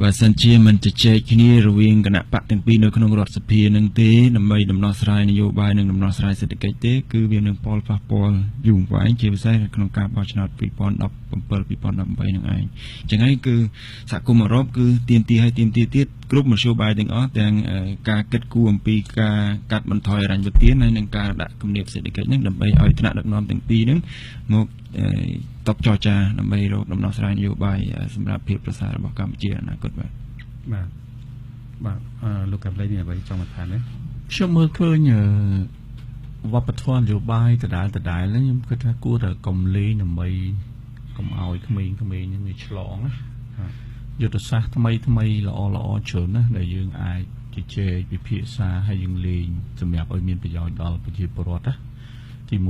បើសិនជាមិនជជែកគ្នារវាងគណៈបកទាំងពីរនៅក្នុងរដ្ឋសភានឹងទេដើម្បីដំណោះស្រាយនយោបាយនិងដំណោះស្រាយសេដ្ឋកិច្ចទេគឺវានឹងប៉ះពាល់យូរអង្វែងជាពិសេសក្នុងការបោះឆ្នោត2017 2018នឹងឯងអញ្ចឹងហើយគឺសហគមន៍អឺរ៉ុបគឺទាមទារឲ្យទាមទារទៀតគ្រប់មធ្យោបាយទាំងអស់ទាំងការគិតគូរអំពីការកាត់បន្ថយរញ្ញវទានហើយនិងការដាក់គំនាបសេដ្ឋកិច្ចនឹងដើម្បីឲ្យថ្នាក់ដឹកនាំទាំងពីរនឹងមកតបចរចាដើម្បីរកដំណោះស្រាយនយោបាយសម្រាប់ភាពប្រសើររបស់កម្ពុជាអនាគតបាទលោកកាប់លេងនេះអ្វីចង់បន្ថែមទេខ្ញុំមើលឃើញ វប្បធម៌នយោបាយដដែលហ្នឹងខ្ញុំគិតថាគួរតែកុំលេងដើម្បីកុំឲ្យក្មេងៗហ្នឹងវាឆ្លងណាយុទ្ធសាស្ត្រថ្មីល្អច្រើនណាស់ដែលយើងអាចជជែកពិភាក្សាហើយយើងលេងសម្រាប់ឲ្យមានប្រយោជន៍ដល់ប្រជាពលរដ្ឋណាទី1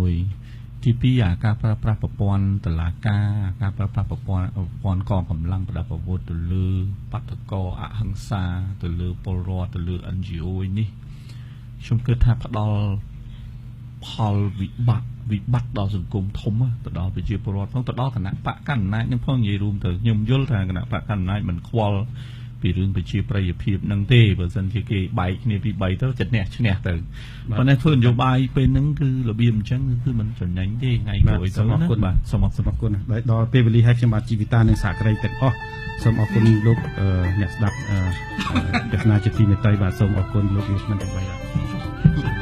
ទី2ការប្រើប្រាស់ប្រព័ន្ធតុលាការការប្រើប្រាស់ប្រព័ន្ធកងកម្លាំងប្រដាប់អាវុធទៅលើបាតុករអហិង្សាទៅលើពលរដ្ឋទៅលើ NGO នេះខ្ញុំគិតថាផ្ដល់ផលវិបត្តិដល់សង្គមធំទៅដល់ប្រជាពលរដ្ឋផងទៅដល់គណៈបកកណ្ដាលអំណាចនឹងផងនិយាយរួមទៅខ្ញុំយល់ថាគណៈបកកណ្ដាលអំណាចមិនខ្វល់ពីរឿងប្រជាប្រិយភាពនឹងទេបើមិនជាគេបែកគ្នាពី3ទៅចិត្តឈ្នះទៅប៉ុន្តែធ្វើនយោបាយពេលហ្នឹងគឺរបៀបអញ្ចឹងគឺមិនចំណេញទេថ្ងៃក្រោយទៅណាបាទសូមអរគុណដល់ពេលវេលាហើយខ្ញុំបាទជីវិតានិងសាក្រីទាំងអស់សូមអរគុណលោកអ្នកស្ដាប់ទស្សនាជាទីមេត្រីបាទសូមអរគុណលោកលោកមិនទាំង3